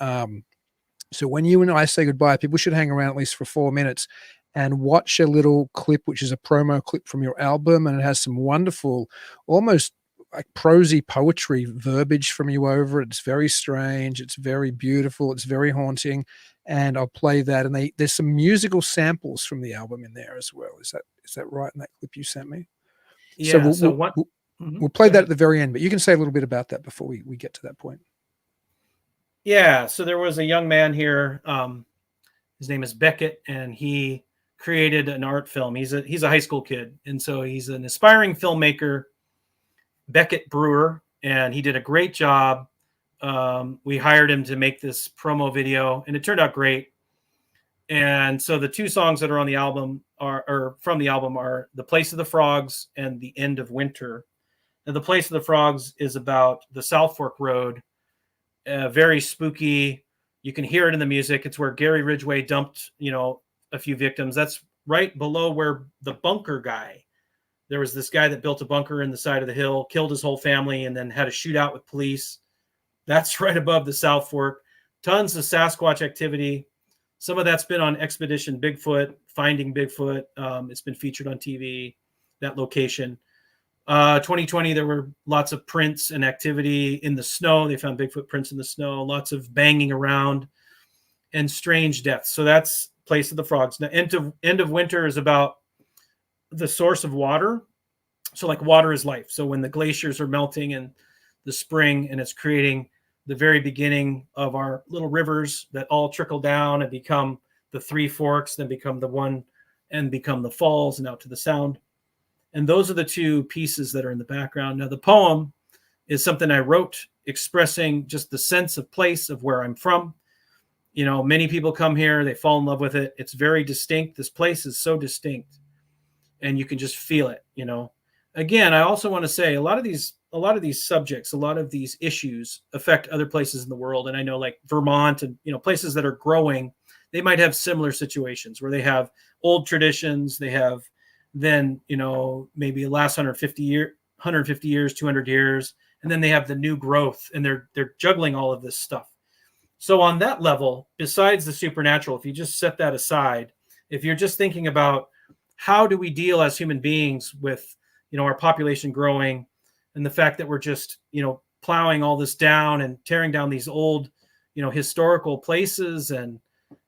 So when you and I say goodbye, people should hang around at least for 4 minutes and watch a little clip, which is a promo clip from your album, and it has some wonderful, almost like prosy poetry verbiage from you over it. It's very strange. It's very beautiful. It's very haunting. And I'll play that. And there's some musical samples from the album in there as well. Is that right in that clip you sent me? So Yeah. we'll play that at the very end, but you can say a little bit about that before we get to that point. Yeah. So there was a young man here. His name is Beckett, and he created an art film. He's a high school kid. And so he's an aspiring filmmaker, Beckett Brewer, and he did a great job. We hired him to make this promo video, and it turned out great. And so the two songs that are on the album are The Place of the Frogs and The End of Winter. And The Place of the Frogs is about the South Fork Road, very spooky. You can hear it in the music. It's where Gary Ridgway dumped, a few victims. That's right below where the bunker guy, there was this guy that built a bunker in the side of the hill, killed his whole family, and then had a shootout with police. That's right above the South Fork. Tons of Sasquatch activity. Some of that's been on Expedition Bigfoot, Finding Bigfoot. It's been featured on TV, that location. 2020, there were lots of prints and activity in the snow. They found Bigfoot prints in the snow, lots of banging around and strange deaths. So that's Place of the Frogs. Now, End of Winter is about the source of water. So like water is life. So when the glaciers are melting in the spring, and it's creating the very beginning of our little rivers that all trickle down and become the three forks, then become the one and become the falls and out to the sound. And those are the two pieces that are in the background. Now, the poem is something I wrote expressing just the sense of place of where I'm from. Many people come here, they fall in love with it. It's very distinct. This place is so distinct, and you can just feel it. Again, I also want to say a lot of these subjects, a lot of these issues affect other places in the world. And I know like Vermont and, places that are growing, they might have similar situations where they have old traditions. They have then, maybe the last 150 years, 200 years, and then they have the new growth, and they're juggling all of this stuff. So on that level, besides the supernatural, if you just set that aside, if you're just thinking about how do we deal as human beings with, our population growing, and the fact that we're just, plowing all this down and tearing down these old, historical places. And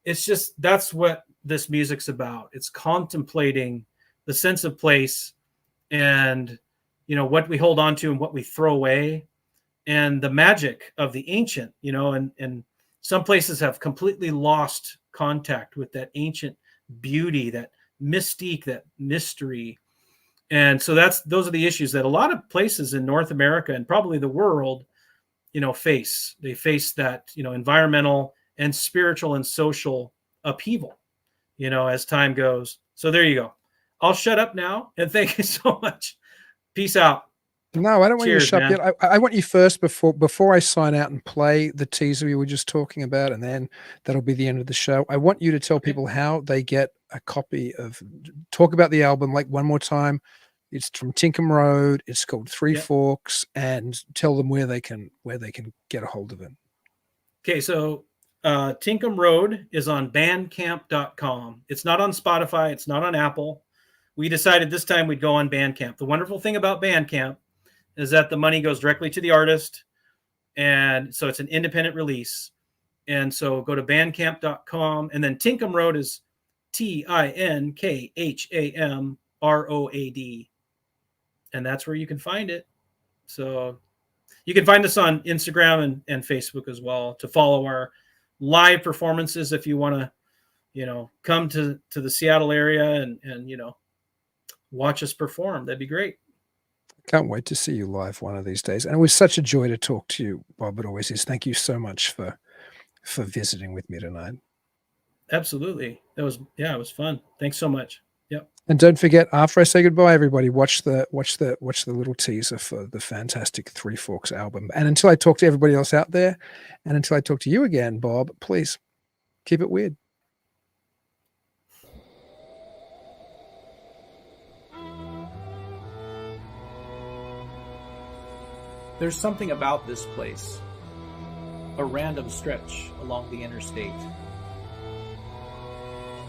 it's just, that's what this music's about. It's contemplating the sense of place and, what we hold on to and what we throw away, and the magic of the ancient, and some places have completely lost contact with that ancient beauty, that mystique, that mystery. And so those are the issues that a lot of places in North America and probably the world, face. They face that, environmental and spiritual and social upheaval, as time goes. So there you go. I'll shut up now, and thank you so much. Peace out. No, I don't want you to Cheers, shut man. yet. I want you first before I sign out and play the teaser we were just talking about, and then that'll be the end of the show. I want you to tell people how they get a copy of. Talk about the album like one more time. It's from Tinkham Road. It's called Three Forks, and tell them where they can get a hold of it. Okay, so Tinkham Road is on Bandcamp.com. It's not on Spotify. It's not on Apple. We decided this time we'd go on Bandcamp. The wonderful thing about Bandcamp is that the money goes directly to the artist. And so it's an independent release. And so go to bandcamp.com. And then Tinkham Road is TINKHAMROAD. And that's where you can find it. So you can find us on Instagram and Facebook as well to follow our live performances if you want to, come to the Seattle area and watch us perform. That'd be great. Can't wait to see you live one of these days. And it was such a joy to talk to you, Bob. It always is. Thank you so much for visiting with me tonight. Absolutely. It was fun. Thanks so much. Yep. And don't forget, after I say goodbye, everybody, watch the little teaser for the fantastic Three Forks album. And until I talk to everybody else out there, and until I talk to you again, Bob, please keep it weird. There's something about this place, a random stretch along the interstate,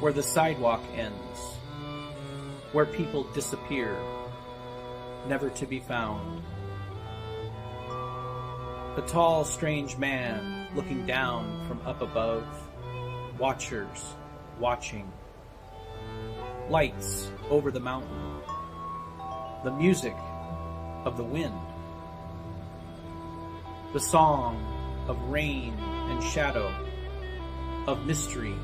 where the sidewalk ends, where people disappear, never to be found. A tall, strange man looking down from up above, watchers watching, lights over the mountain, the music of the wind, the song of rain and shadow, of mystery,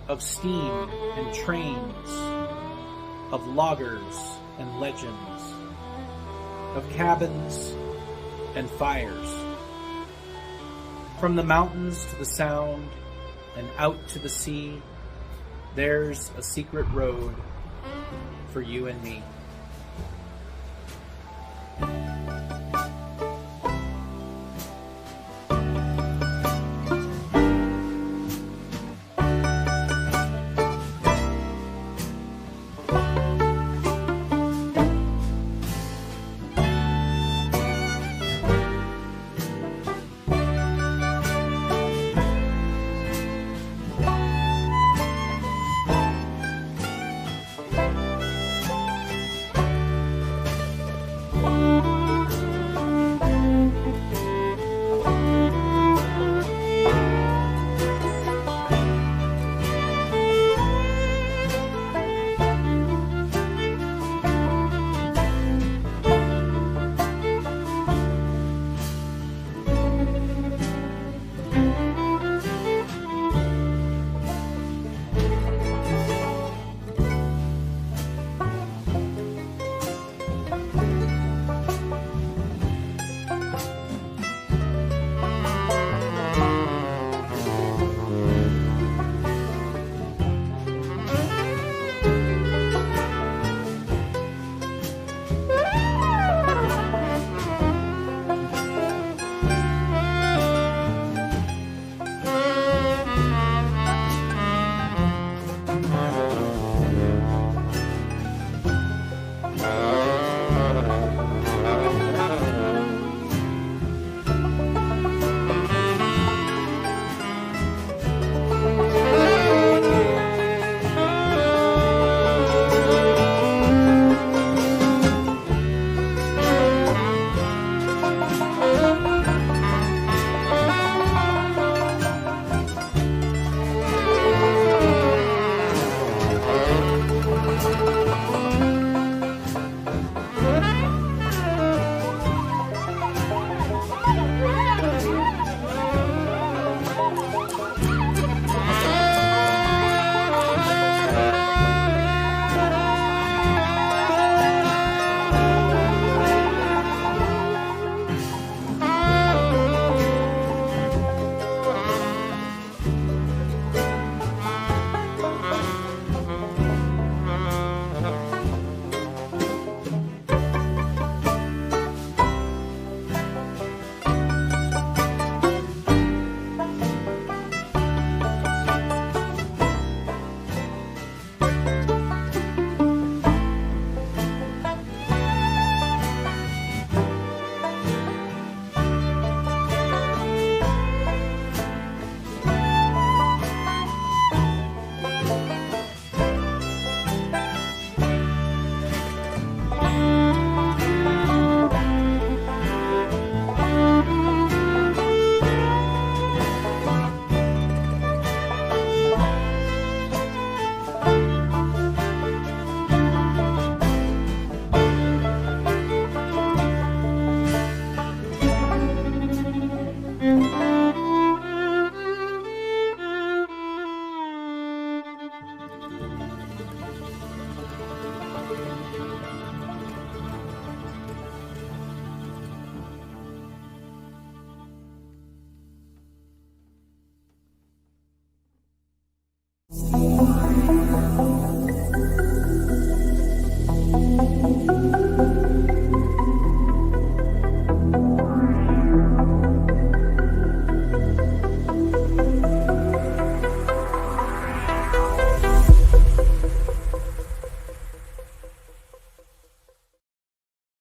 of steam and trains, of loggers and legends, of cabins and fires. From the mountains to the sound and out to the sea, there's a secret road for you and me.